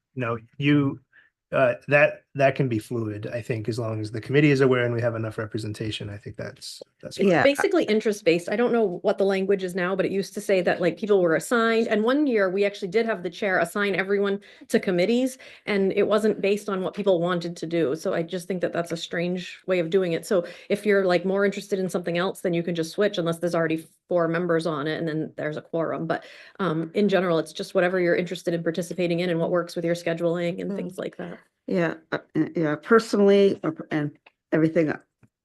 that can be fluid, I think, as long as the committee is aware and we have enough representation. I think that's fine. yeah. Basically interest-based. I don't know what the language is now, but it used to say that like people were assigned. And one year we actually did have the chair assign everyone to committees and it wasn't based on what people wanted to do. So I just think that that's a strange way of doing it. So if you're like more interested in something else, then you can just switch unless there's already 4 members on it and then there's a quorum. But in general, it's just whatever you're interested in participating in and what works with your scheduling and things like that. Yeah, personally, and everything,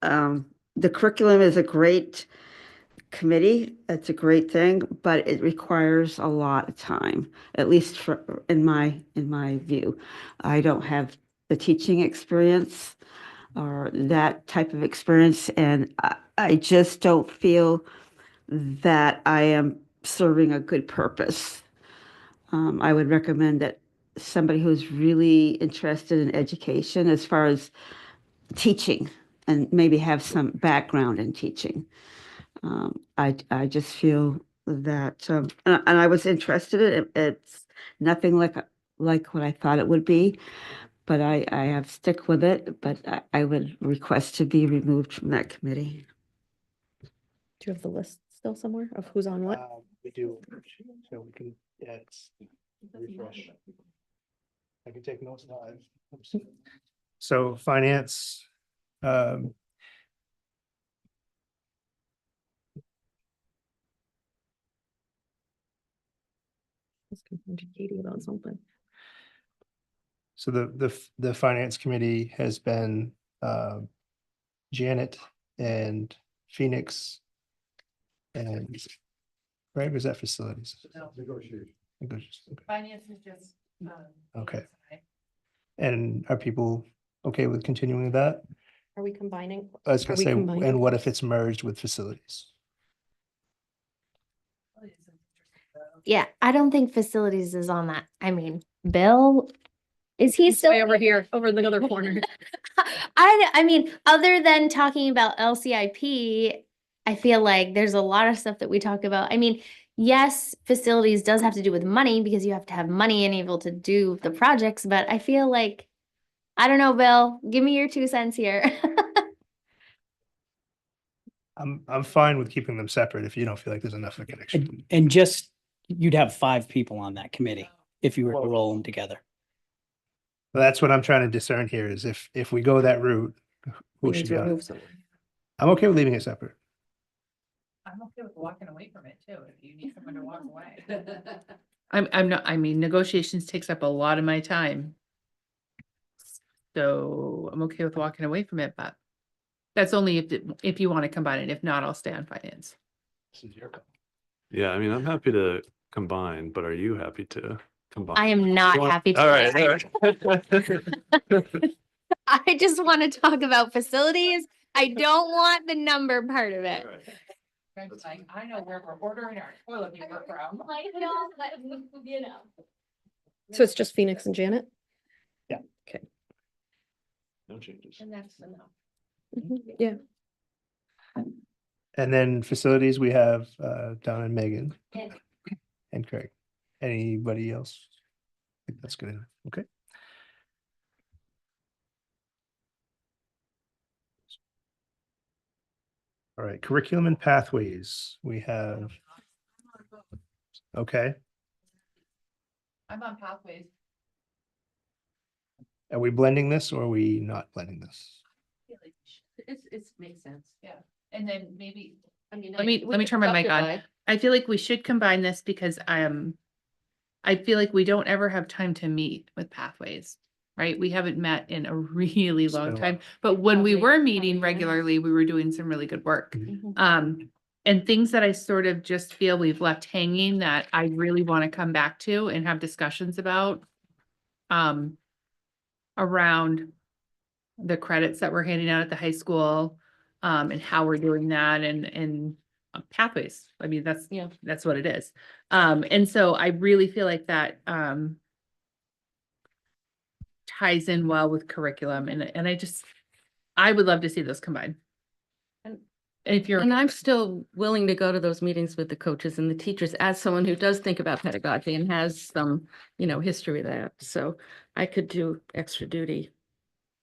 the curriculum is a great committee. It's a great thing, but it requires a lot of time, at least in my view. I don't have the teaching experience or that type of experience, and I just don't feel that I am serving a good purpose. I would recommend that somebody who's really interested in education as far as teaching and maybe have some background in teaching. I just feel that, and I was interested in it. It's nothing like what I thought it would be, but I have stick with it, but I would request to be removed from that committee. Do you have the list still somewhere of who's on what? We do, so we can, yeah, it's refresh. I can take notes live. So finance, Let's confirm to Katie about something. so the finance committee has been Janet and Phoenix. And Greg, was that facilities? Negotiation. Finance is just. Okay. And are people okay with continuing with that? Are we combining? I was Are gonna we say, combining? and what if it's merged with facilities? Yeah, I don't think facilities is on that. I mean, Bill, is he He's still? way over here, over in the other corner. I mean, other than talking about LCIP, I feel like there's a lot of stuff that we talk about. I mean, yes, facilities does have to do with money because you have to have money and able to do the projects, but I feel like, I don't know, Bill, give me your 2 cents here. I'm fine with keeping them separate if you don't feel like there's enough of a connection. And just, you'd have 5 people on that committee if you were to roll them together. Well, that's what I'm trying to discern here is if we go that route, We who need should to be on remove it? someone. I'm okay with leaving it separate. I'm okay with walking away from it too, if you need someone to walk away. I'm not, I mean, negotiations takes up a lot of my time. So I'm okay with walking away from it, but that's only if you want to combine it. If not, I'll stay on finance. This is your call. Yeah, I mean, I'm happy to combine, but are you happy to combine? I am not You want- happy to. All right, all right. I just want to talk about facilities. I don't want the number part of it. Greg's like, I know where we're ordering our toilet paper from. You know. So it's just Phoenix and Janet? No changes. And that's enough. Yeah. And then facilities, we have Donna and Megan And- and Craig. Anybody else? I think that's good enough. Okay. All right, curriculum and pathways, we have, okay, I'm on pathways. are we blending this or are we not blending this? It's makes sense, yeah. And then maybe, I mean, let me turn my mic on. I feel like we should combine this because I feel like we don't ever have time to meet with pathways, right? We haven't met in a really It's been long a time, while. but when we Probably- were probably meeting yes. regularly, we were doing some really good work. Mhm. And things that I sort of just feel we've left hanging that I really want to come back to and have discussions about. Around the credits that we're handing out at the high school, and how we're doing that and pathways. I mean, that's what it is. And so I really feel like that, ties in well with curriculum and I would love to see those combined. And- And if you're. And I'm still willing to go to those meetings with the coaches and the teachers as someone who does think about pedagogy and has some, history of that. So I could do extra duty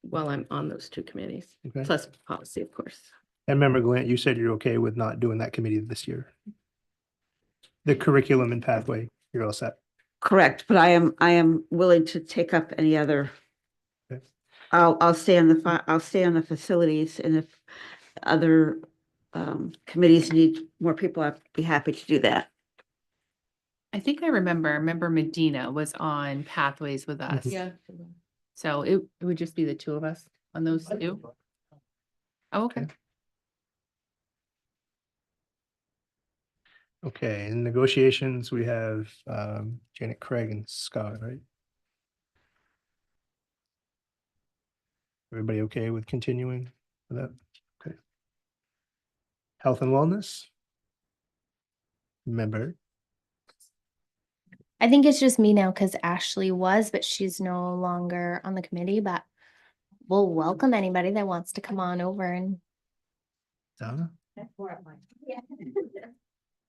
while I'm on those 2 committees, Okay. plus policy, of course. And remember, Glenn, you said you're okay with not doing that committee this year. The curriculum and pathway, you're all set. Correct, but I am willing to take up any other. Okay. I'll stay on I'll stay on the facilities, and if other committees need more people, I'd be happy to do that. I think I remember Medina was on pathways with us. Mhm. Yeah. So it would just be the 2 of us on those 2. Oh, okay. Okay, in negotiations, we have Janet, Craig and Scott, right? Everybody okay with continuing with that? Okay. Health and wellness? Member, I think it's just me now because Ashley was, but she's no longer on the committee, but we'll welcome anybody that wants to come on over and. Donna?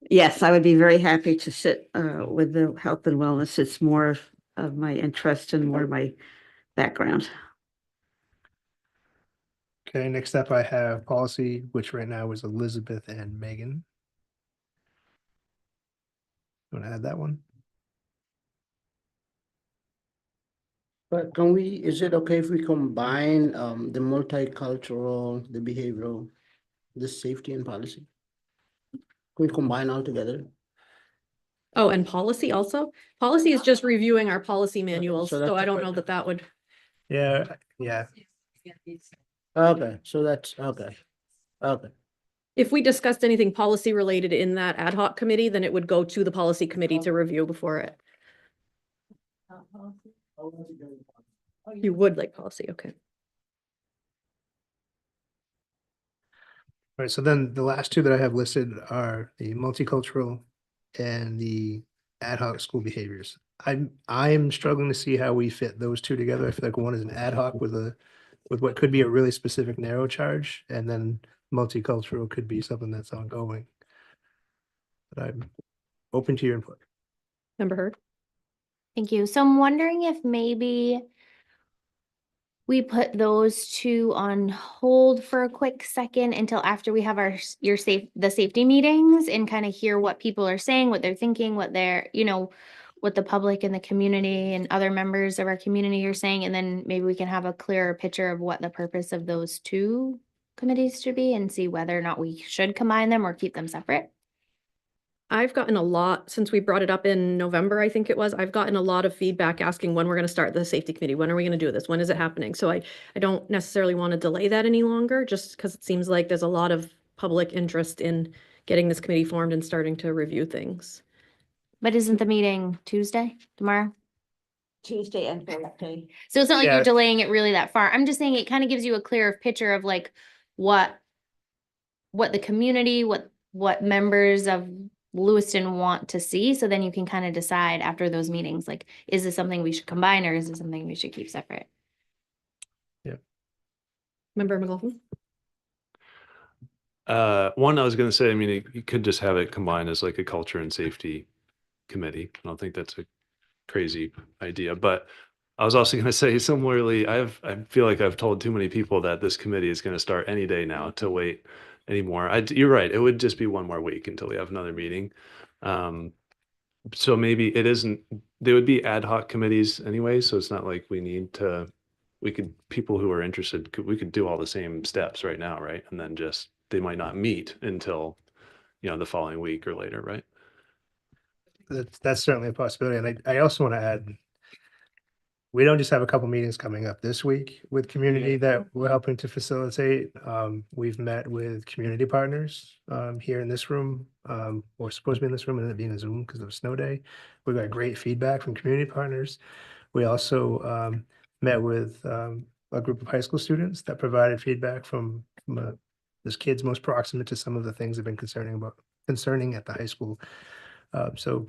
Yes, I would be very happy to sit with the health and wellness. It's more of my interest and more my background. Okay, next up I have policy, which right now is Elizabeth and Megan. Want to add that one? But can we, is it okay if we combine the multicultural, the behavioral, the safety and policy? Can we combine all together? Oh, and policy also? Policy is just reviewing our policy manuals, so so I that's don't okay. know that that would. Yeah, yeah. Okay, so that's, okay, okay. If we discussed anything policy related in that ad hoc committee, then it would go to the policy committee to review before it. You would like policy, okay. All right, so then the last two that I have listed are the multicultural and the ad hoc school behaviors. I'm struggling to see how we fit those two together. I feel like one is an ad hoc with what could be a really specific narrow charge, and then multicultural could be something that's ongoing. But I'm open to your input. Member Heard? Thank you. So I'm wondering if maybe we put those two on hold for a quick second until after we have the safety meetings and kind of hear what people are saying, what they're thinking, what they're, what the public and the community and other members of our community are saying. And then maybe we can have a clearer picture of what the purpose of those two committees should be and see whether or not we should combine them or keep them separate. I've gotten a lot, since we brought it up in November, I think it was, I've gotten a lot of feedback asking when we're going to start the safety committee. When are we going to do this? When is it happening? So I don't necessarily want to delay that any longer, just because it seems like there's a lot of public interest in getting this committee formed and starting to review things. But isn't the meeting Tuesday, tomorrow? Tuesday and Thursday. So it's not like Yeah. you're delaying it really that far. I'm just saying it kind of gives you a clearer picture of like what the community, what members of Lewiston want to see. So then you can kind of decide after those meetings, like, is this something we should combine or is this something we should keep separate? Member McLaughlin? One, I was gonna say, I mean, you could just have it combined as like a culture and safety committee. I don't think that's a crazy idea, but I was also gonna say similarly, I feel like I've told too many people that this committee is gonna start any day now to wait anymore. You're right, it would just be one more week until we have another meeting. So maybe it isn't, they would be ad hoc committees anyway, so it's not like people who are interested, we could do all the same steps right now, right? And then just, they might not meet until, the following week or later, right? That's certainly a possibility. And I also want to add, we don't just have a couple meetings coming up this week with community that we're helping to facilitate. We've met with community partners here in this room, or supposed to be in this room and it being a Zoom because of a snow day. We got great feedback from community partners. We also met with a group of high school students that provided feedback from those kids most proximate to some of the things that have been concerning at the high school. So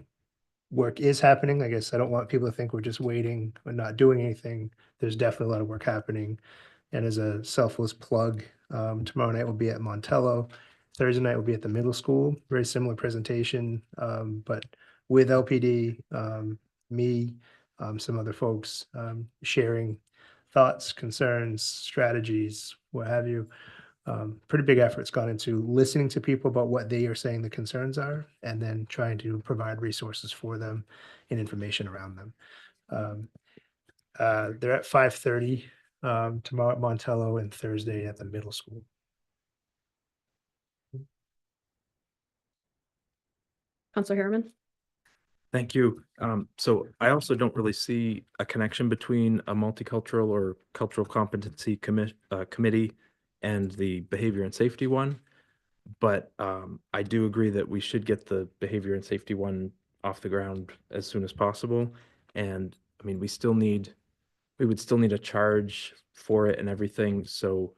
work is happening. I guess I don't want people to think we're just waiting or not doing anything. There's definitely a lot of work happening. And as a selfless plug, tomorrow night we'll be at Montello. Thursday night we'll be at the middle school. Very similar presentation, but with LPD, me, some other folks sharing thoughts, concerns, strategies, what have you. Pretty big effort's gone into listening to people about what they are saying the concerns are, and then trying to provide resources for them and information around them. They're at 5:30 tomorrow at Montello and Thursday at the middle school. Counselor Harriman? Thank you. So I also don't really see a connection between a multicultural or cultural competency committee and the behavior and safety one. But I do agree that we should get the behavior and safety one off the ground as soon as possible. And I mean, we would still need a charge for it and everything. So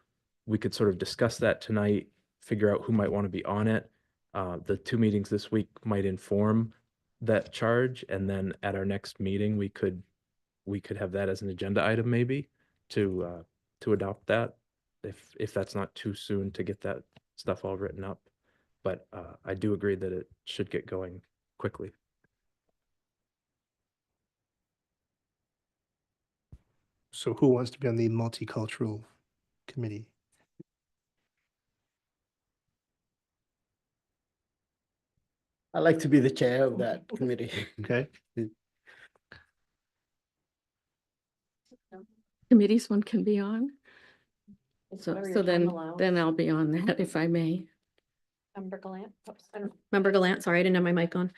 we could sort of discuss that tonight, figure out who might want to be on it. The two meetings this week might inform that charge. And then at our next meeting, we could have that as an agenda item maybe to adopt that if that's not too soon to get that stuff all written up. But I do agree that it should get going quickly. So who wants to be on the multicultural committee? I like to be the chair of that committee. Okay, Committees one can be on. So then I'll be on that if I may. Member Gallant, sorry, I didn't have my mic on.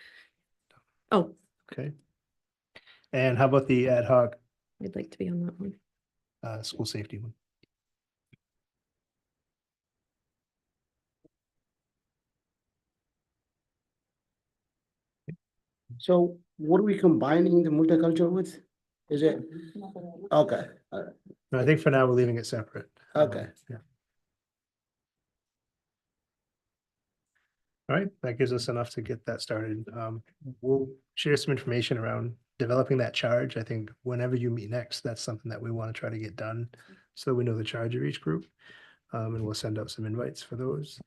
Oh, okay. And how about the ad hoc I'd like to be on that one. school safety one? So what are we combining the multicultural with? Is it? Okay, all right, No, I think for now we're leaving it separate. okay. Yeah. All right, that gives us enough to get that started. We'll share some information around developing that charge. I think whenever you meet next, that's something that we want to try to get done. So we know the charge of each group. And we'll send out some invites for those.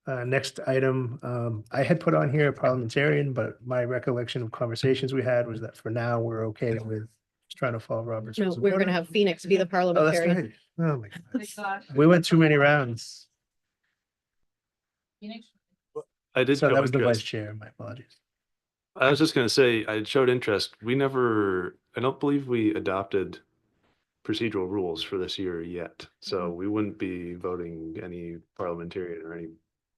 Next item, I had put on here parliamentarian, but my recollection of conversations we had was that for now, we're okay with just trying to follow Robert's. No, rules of we were gonna order. have Phoenix be the Oh, that's parliamentarian. right. Oh, my God. We went too many rounds. I did So show that was the vice interest. chair. My apologies. I was just gonna say, I showed interest. I don't believe we adopted procedural rules for this year yet. So we wouldn't be voting any parliamentarian or any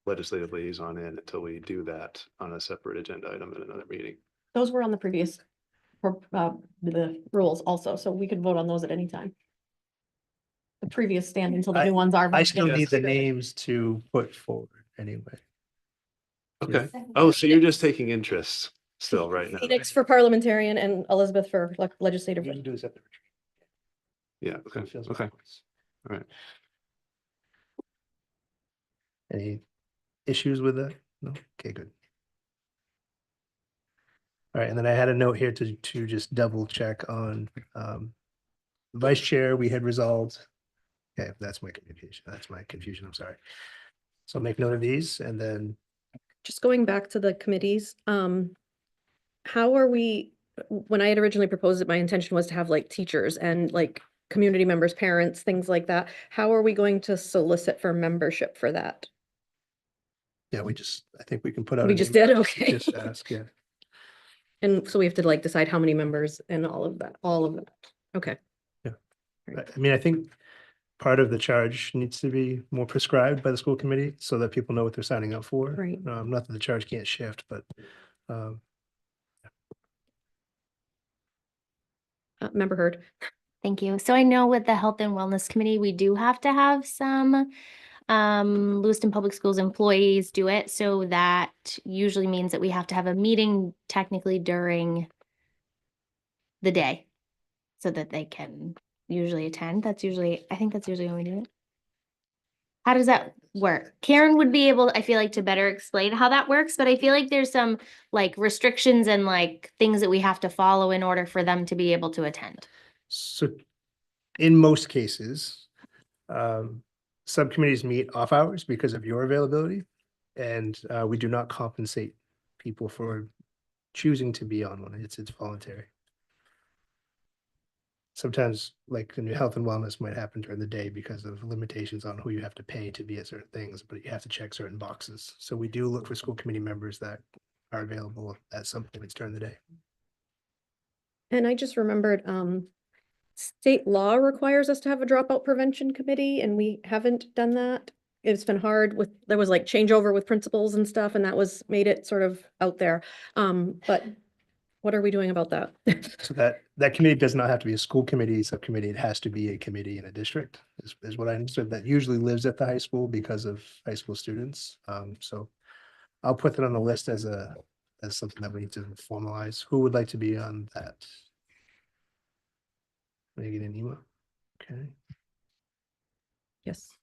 legislative liaison in until we do that on a separate agenda item in another meeting. Those were on the previous, the rules also, so we could vote on those at any time. The previous stand until the new ones are. I still voted. need the names to put forward anyway. Okay. Oh, so you're just taking interest still right now? Phoenix for parliamentarian and Elizabeth for legislative. We can do this at the retreat. Yeah, okay, It feels okay. backwards. All right. Any issues with that? No? Okay, good. All right, and then I had a note here to just double check on vice chair, we had resolved. Okay, that's my communication. That's my confusion. I'm sorry. So make note of these and then Just going back to the committees, how are we, when I had originally proposed it, my intention was to have like teachers and like community members, parents, things like that. How are we going to solicit for membership for that? yeah, I think we can put out. We an just email. did, okay. Just ask, yeah. And so we have to like decide how many members and all of that, Okay. I mean, I think part of the charge needs to be more prescribed by the school committee so that people know what they're signing up for. Right. Not that the charge can't shift, but Member Heard. Thank you. So I know with the Health and Wellness Committee, we do have to have some Lewiston Public Schools employees do it. So that usually means that we have to have a meeting technically during the day so that they can usually attend. I think that's usually when we do it. How does that work? Karen would be able, I feel like, to better explain how that works, but I feel like there's some like restrictions and like things that we have to follow in order for them to be able to attend. so in most cases, subcommittees meet off hours because of your availability. And we do not compensate people for choosing to be on one. It's voluntary. Sometimes like the new health and wellness might happen during the day because of limitations on who you have to pay to be at certain things, but you have to check certain boxes. So we do look for school committee members that are available at some points during the day. And I just remembered, state law requires us to have a dropout prevention committee and we haven't done that. It's been hard there was like changeover with principals and stuff and that made it sort of out there. But what are we doing about that? So that committee does not have to be a school committee, subcommittee. It has to be a committee in a district is what I understood. That usually lives at the high school because of high school students. So I'll put that on the list as something that we need to formalize. Who would like to be on that? Megan and Ema. Okay. Yes.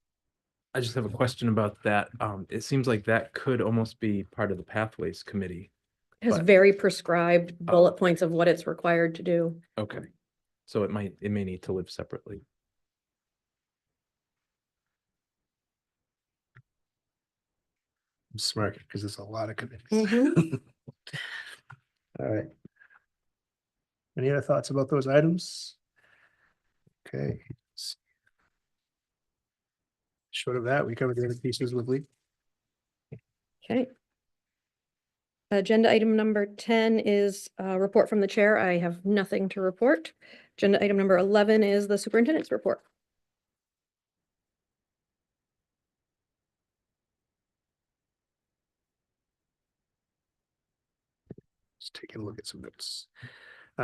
I just have a question about that. It seems like that could almost be part of the Pathways Committee. It has But- very prescribed bullet points of what it's required to do. Okay, so it may need to live separately. I'm smirking because there's a lot of committees. Mhm. All right. Any other thoughts about those items? Okay. Short of that, we covered the other pieces with Lee. Okay. Agenda item number 10 is a report from the chair. I have nothing to report. Agenda item number 11 is the superintendent's report. Just taking a look at some notes.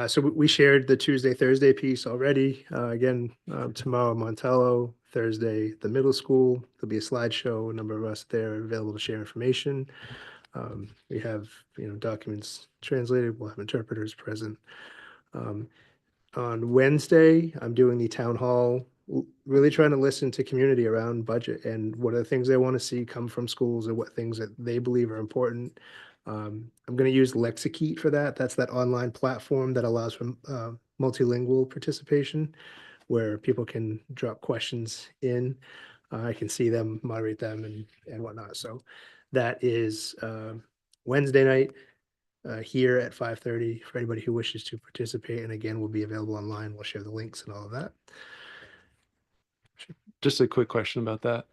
So we shared the Tuesday, Thursday piece already. Again, tomorrow, Montello, Thursday, the middle school. There'll be a slideshow. A number of us there are available to share information. We have, documents translated. We'll have interpreters present. On Wednesday, I'm doing the town hall, really trying to listen to community around budget and what are the things they want to see come from schools and what things that they believe are important. I'm going to use Lexikey for that. That's that online platform that allows for multilingual participation where people can drop questions in. I can see them, moderate them and whatnot. So that is Wednesday night here at 5:30 for anybody who wishes to participate. And again, we'll be available online. We'll share the links and all of that. Just a quick question about that.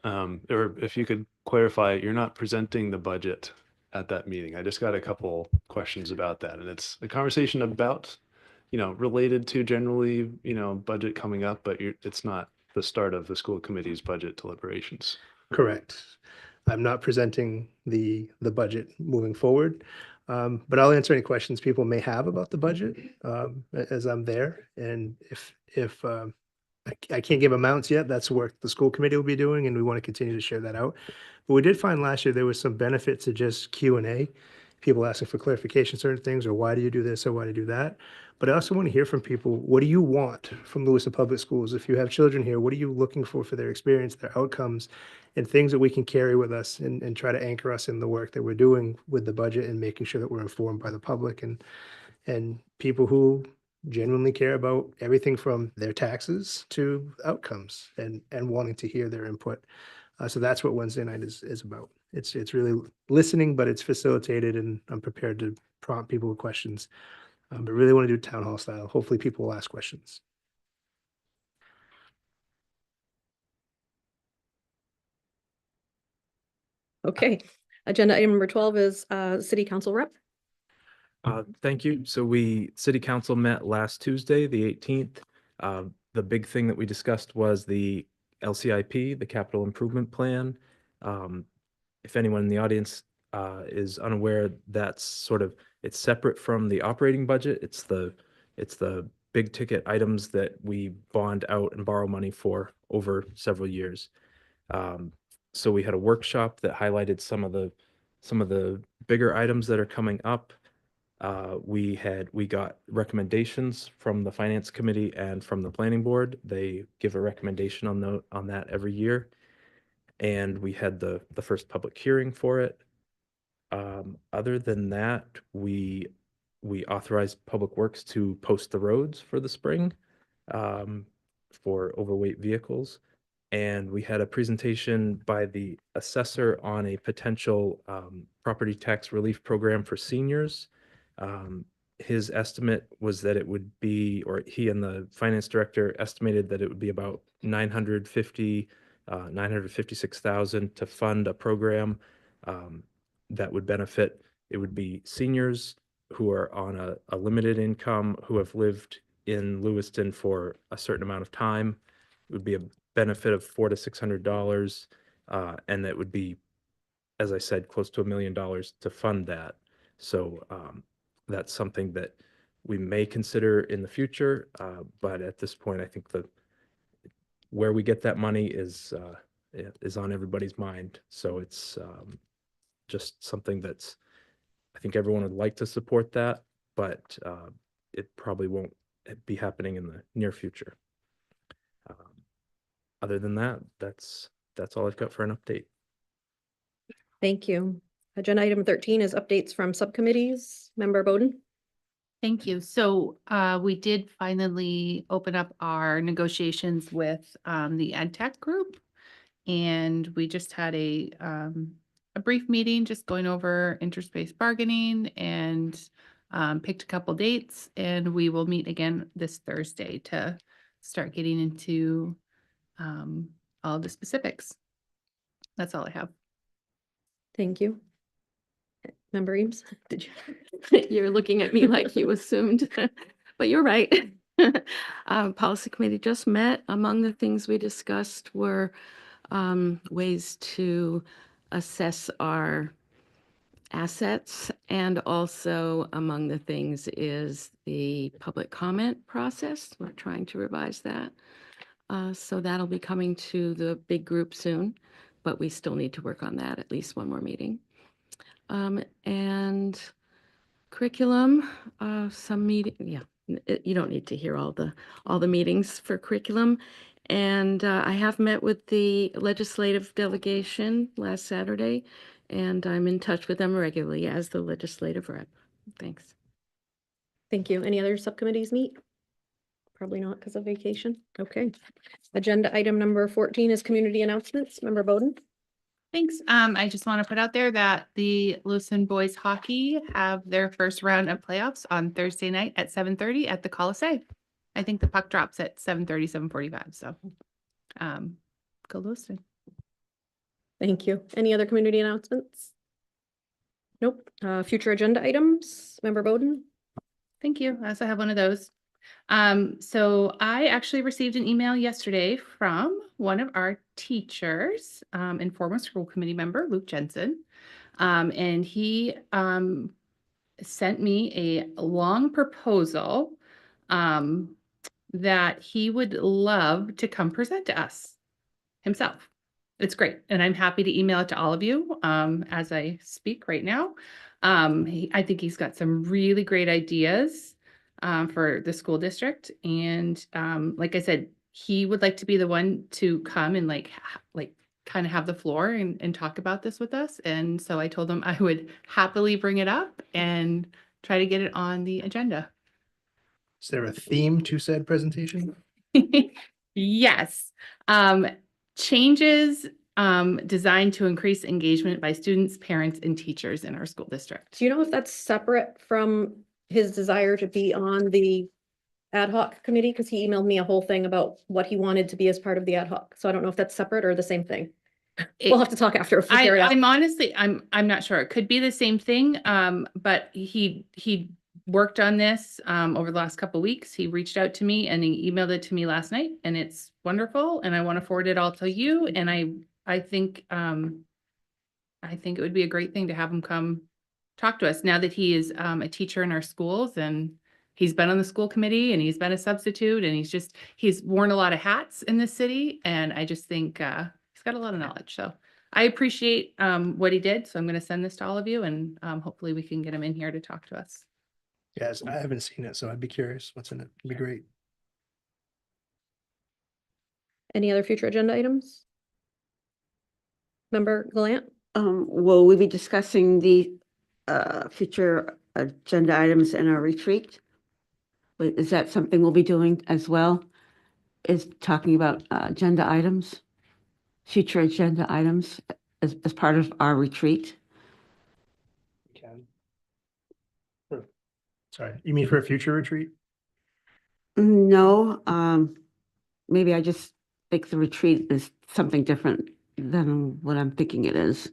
Or if you could clarify, you're not presenting the budget at that meeting. I just got a couple questions about that. And it's a conversation about, related to generally, budget coming up, but it's not the start of the school committee's budget deliberations. Correct. I'm not presenting the budget moving forward, but I'll answer any questions people may have about the budget as I'm there. And if I can't give amounts yet, that's work the school committee will be doing, and we want to continue to share that out. But we did find last year there was some benefit to just Q&A, people asking for clarification, certain things, or why do you do this or why do you do that? But I also want to hear from people, what do you want from Lewiston Public Schools? If you have children here, what are you looking for their experience, their outcomes, and things that we can carry with us and try to anchor us in the work that we're doing with the budget and making sure that we're informed by the public and people who genuinely care about everything from their taxes to outcomes and wanting to hear their input. So that's what Wednesday night is about. It's really listening, but it's facilitated, and I'm prepared to prompt people with questions. But really want to do town hall style. Hopefully people will ask questions. Okay. Agenda item number 12 is city council rep. Thank you. So city council met last Tuesday, the 18th. The big thing that we discussed was the LCIP, the capital improvement plan. If anyone in the audience is unaware, it's separate from the operating budget. It's the big ticket items that we bond out and borrow money for over several years. So we had a workshop that highlighted some of the bigger items that are coming up. We got recommendations from the finance committee and from the planning board. They give a recommendation on that every year. And we had the first public hearing for it. Other than that, we authorized Public Works to post the roads for the spring for overweight vehicles. And we had a presentation by the assessor on a potential property tax relief program for seniors. His estimate was that it would be, or he and the finance director estimated that it would be about $956,000 to fund a program that would benefit. It would be seniors who are on a limited income, who have lived in Lewiston for a certain amount of time. It would be a benefit of $400 to $600, and that would be, as I said, close to $1 million to fund that. So that's something that we may consider in the future, but at this point, I think where we get that money is on everybody's mind. So it's just something that's, I think everyone would like to support that, but it probably won't be happening in the near future. Other than that, that's all I've got for an update. Thank you. Agenda item 13 is updates from subcommittees. Member Bowden. Thank you. So we did finally open up our negotiations with the ed tech group. And we just had a brief meeting, just going over interest-based bargaining, and picked a couple dates. And we will meet again this Thursday to start getting into all the specifics. That's all I have. Thank you. Member Eames, did you? You're looking at me like you assumed, but you're right. Policy Committee just met. Among the things we discussed were ways to assess our assets, and also among the things is the public comment process. We're trying to revise that. So that'll be coming to the big group soon, but we still need to work on that, at least one more meeting. And curriculum, some meeting, you don't need to hear all the meetings for curriculum. And I have met with the legislative delegation last Saturday, and I'm in touch with them regularly as the legislative rep. Thanks. Thank you. Any other subcommittees meet? Probably not because of vacation. Okay. Agenda item number 14 is community announcements. Member Bowden? Thanks. I just want to put out there that the Lewiston boys hockey have their first round of playoffs on Thursday night at 7:30 at the Coliseum. I think the puck drops at 7:30, 7:45. So go Lewiston. Thank you. Any other community announcements? Nope. Future agenda items. Member Bowden? Thank you. I also have one of those. So I actually received an email yesterday from one of our teachers and former school committee member, Luke Jensen. And he sent me a long proposal that he would love to come present to us himself. It's great. And I'm happy to email it to all of you as I speak right now. I think he's got some really great ideas for the school district. And like I said, he would like to be the one to come and like kind of have the floor and talk about this with us. And so I told him I would happily bring it up and try to get it on the agenda. Is there a theme to said presentation? Yes. Changes designed to increase engagement by students, parents, and teachers in our school district. Do you know if that's separate from his desire to be on the ad hoc committee? Because he emailed me a whole thing about what he wanted to be as part of the ad hoc. So I don't know if that's separate or the same thing. We'll have to talk after. We'll figure it out. I'm honestly, I'm not sure. It could be the same thing. But he worked on this over the last couple of weeks. He reached out to me and he emailed it to me last night, and it's wonderful. And I want to forward it all to you. And I think it would be a great thing to have him come talk to us now that he is a teacher in our schools, and he's been on the school committee and he's been a substitute, and he's worn a lot of hats in this city. And I just think he's got a lot of knowledge. So I appreciate what he did. So I'm going to send this to all of you, and hopefully we can get him in here to talk to us. Yes, I haven't seen it, so I'd be curious what's in it. It'd be great. Any other future agenda items? Member Gallant? Will we be discussing the future agenda items in our retreat? Is that something we'll be doing as well? Is talking about agenda items, future agenda items as part of our retreat? Sorry, you mean for a future retreat? No, maybe I just think the retreat is something different than what I'm thinking it is.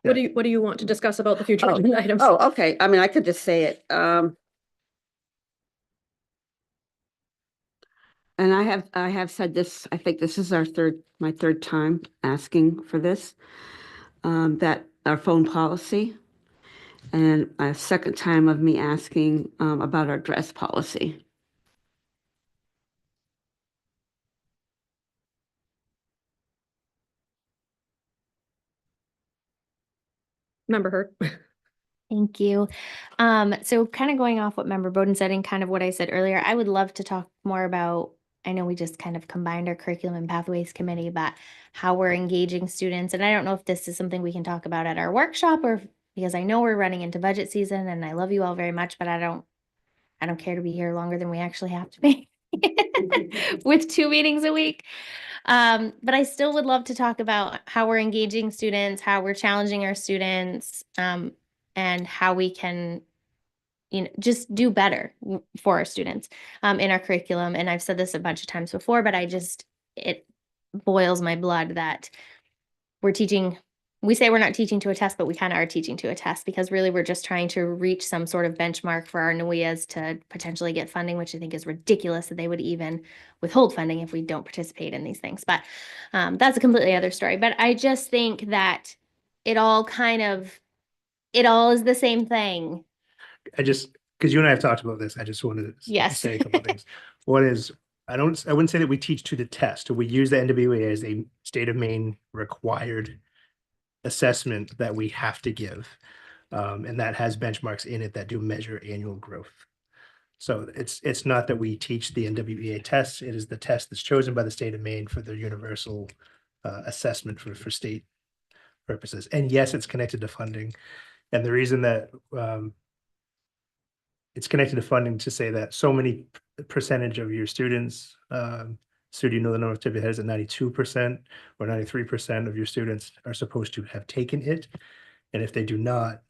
What do you want to discuss about the future agenda items? Oh, okay. I mean, I could just say it. And I have said this, I think this is my third time asking for this, that our phone policy, and a second time of me asking about our dress policy. Member Hurd. Thank you. So kind of going off what Member Bowden said and kind of what I said earlier, I would love to talk more about, I know we just kind of combined our curriculum and pathways committee, but how we're engaging students. And I don't know if this is something we can talk about at our workshop, or because I know we're running into budget season and I love you all very much, but I don't care to be here longer than we actually have to be with 2 meetings a week. But I still would love to talk about how we're engaging students, how we're challenging our students, and how we can, just do better for our students in our curriculum. And I've said this a bunch of times before, but it boils my blood that we say we're not teaching to a test, but we kind of are teaching to a test, because really we're just trying to reach some sort of benchmark for our NUIAs to potentially get funding, which I think is ridiculous that they would even withhold funding if we don't participate in these things. But that's a completely other story. But I just think that it all is the same thing. Because you and I have talked about this, I just wanted to Yes. say a couple of things. One is, I wouldn't say that we teach to the test. We use the NWEA as a state of Maine required assessment that we have to give. And that has benchmarks in it that do measure annual growth. So it's not that we teach the NWEA test. It is the test that's chosen by the state of Maine for the universal assessment for state purposes. And yes, it's connected to funding. And the reason that it's connected to funding to say that so many percentage of your students, so do you know the number of tip heads at 92% or 93% of your students are supposed to have taken it? And if they do not,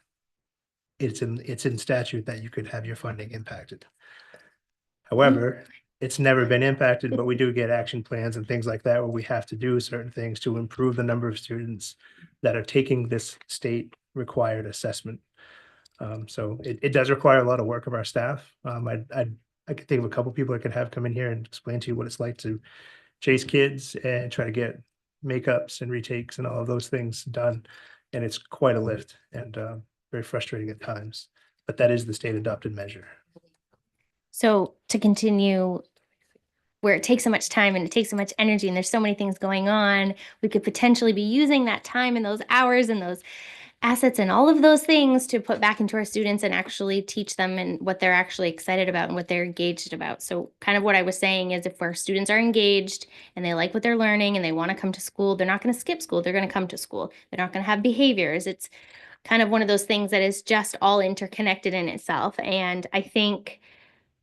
it's in statute that you could have your funding impacted. However, it's never been impacted, but we do get action plans and things like that where we have to do certain things to improve the number of students that are taking this state required assessment. So it does require a lot of work of our staff. I could think of a couple people I could have come in here and explain to you what it's like to chase kids and try to get makeups and retakes and all of those things done. And it's quite a lift and very frustrating at times, but that is the state adopted measure. So to continue where it takes so much time and it takes so much energy and there's so many things going on, we could potentially be using that time and those hours and those assets and all of those things to put back into our students and actually teach them and what they're actually excited about and what they're engaged about. So kind of what I was saying is, if our students are engaged and they like what they're learning and they want to come to school, they're not going to skip school. They're going to come to school. They're not going to have behaviors. It's kind of one of those things that is just all interconnected in itself. And I think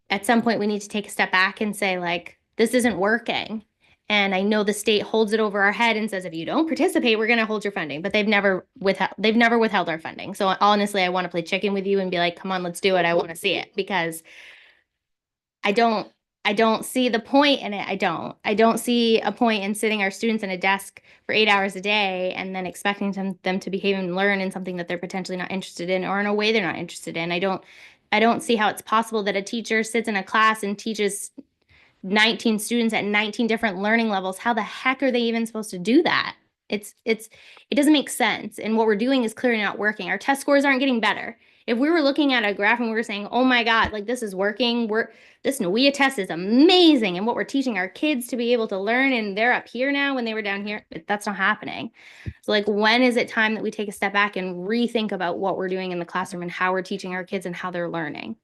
at some point we need to take a step back and say, like, this isn't working. And I know the state holds it over our head and says, if you don't participate, we're going to hold your funding. But they've never withheld our funding. So honestly, I want to play chicken with you and be like, come on, let's do it. I want to see it, because I don't see the point in it. I don't see a point in sitting our students in a desk for 8 hours a day and then expecting them to behave and learn in something that they're potentially not interested in, or in a way they're not interested in. I don't see how it's possible that a teacher sits in a class and teaches 19 students at 19 different learning levels. How the heck are they even supposed to do that? It doesn't make sense. And what we're doing is clearly not working. Our test scores aren't getting better. If we were looking at a graph and we were saying, oh my God, like this is working, this NWEA test is amazing, and what we're teaching our kids to be able to learn, and they're up here now when they were down here, that's not happening. So like, when is it time that we take a step back and rethink about what we're doing in the classroom and how we're teaching our kids and how they're learning?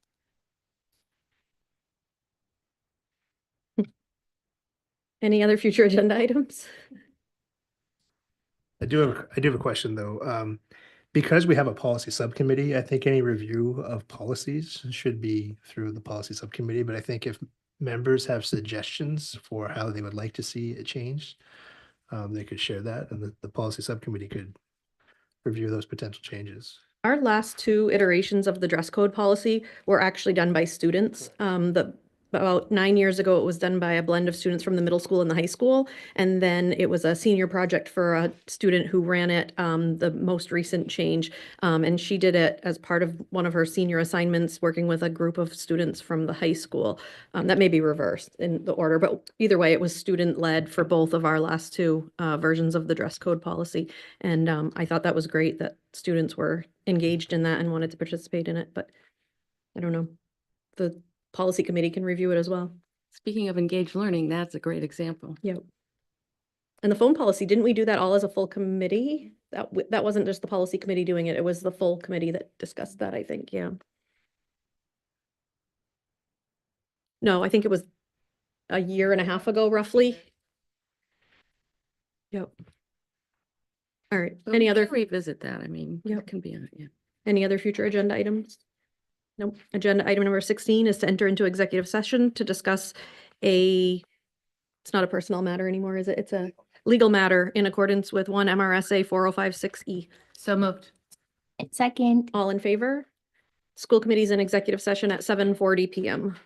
Any other future agenda items? I do have a question though. Because we have a policy subcommittee, I think any review of policies should be through the policy subcommittee. But I think if members have suggestions for how they would like to see it changed, they could share that, and the policy subcommittee could review those potential changes. Our last two iterations of the dress code policy were actually done by students. About 9 years ago, it was done by a blend of students from the middle school and the high school. And then it was a senior project for a student who ran it, the most recent change. And she did it as part of one of her senior assignments, working with a group of students from the high school. That may be reversed in the order, but either way, it was student-led for both of our last two versions of the dress code policy. And I thought that was great that students were engaged in that and wanted to participate in it, but I don't know. The policy committee can review it as well. Speaking of engaged learning, that's a great example. Yep. And the phone policy, didn't we do that all as a full committee? That wasn't just the policy committee doing it. It was the full committee that discussed that, I think. Yeah. No, I think it was a year and a half ago, roughly. Yep. All right. But Any we other can revisit that? I mean, Yep. it can be on it, yeah. Any other future agenda items? Nope. Agenda item number 16 is to enter into executive session to discuss it's not a personnel matter anymore, is it? It's a legal matter in accordance with 1 MRSA 4056E. So moved. Second. All in favor? School committee's in executive session at 7:40 PM.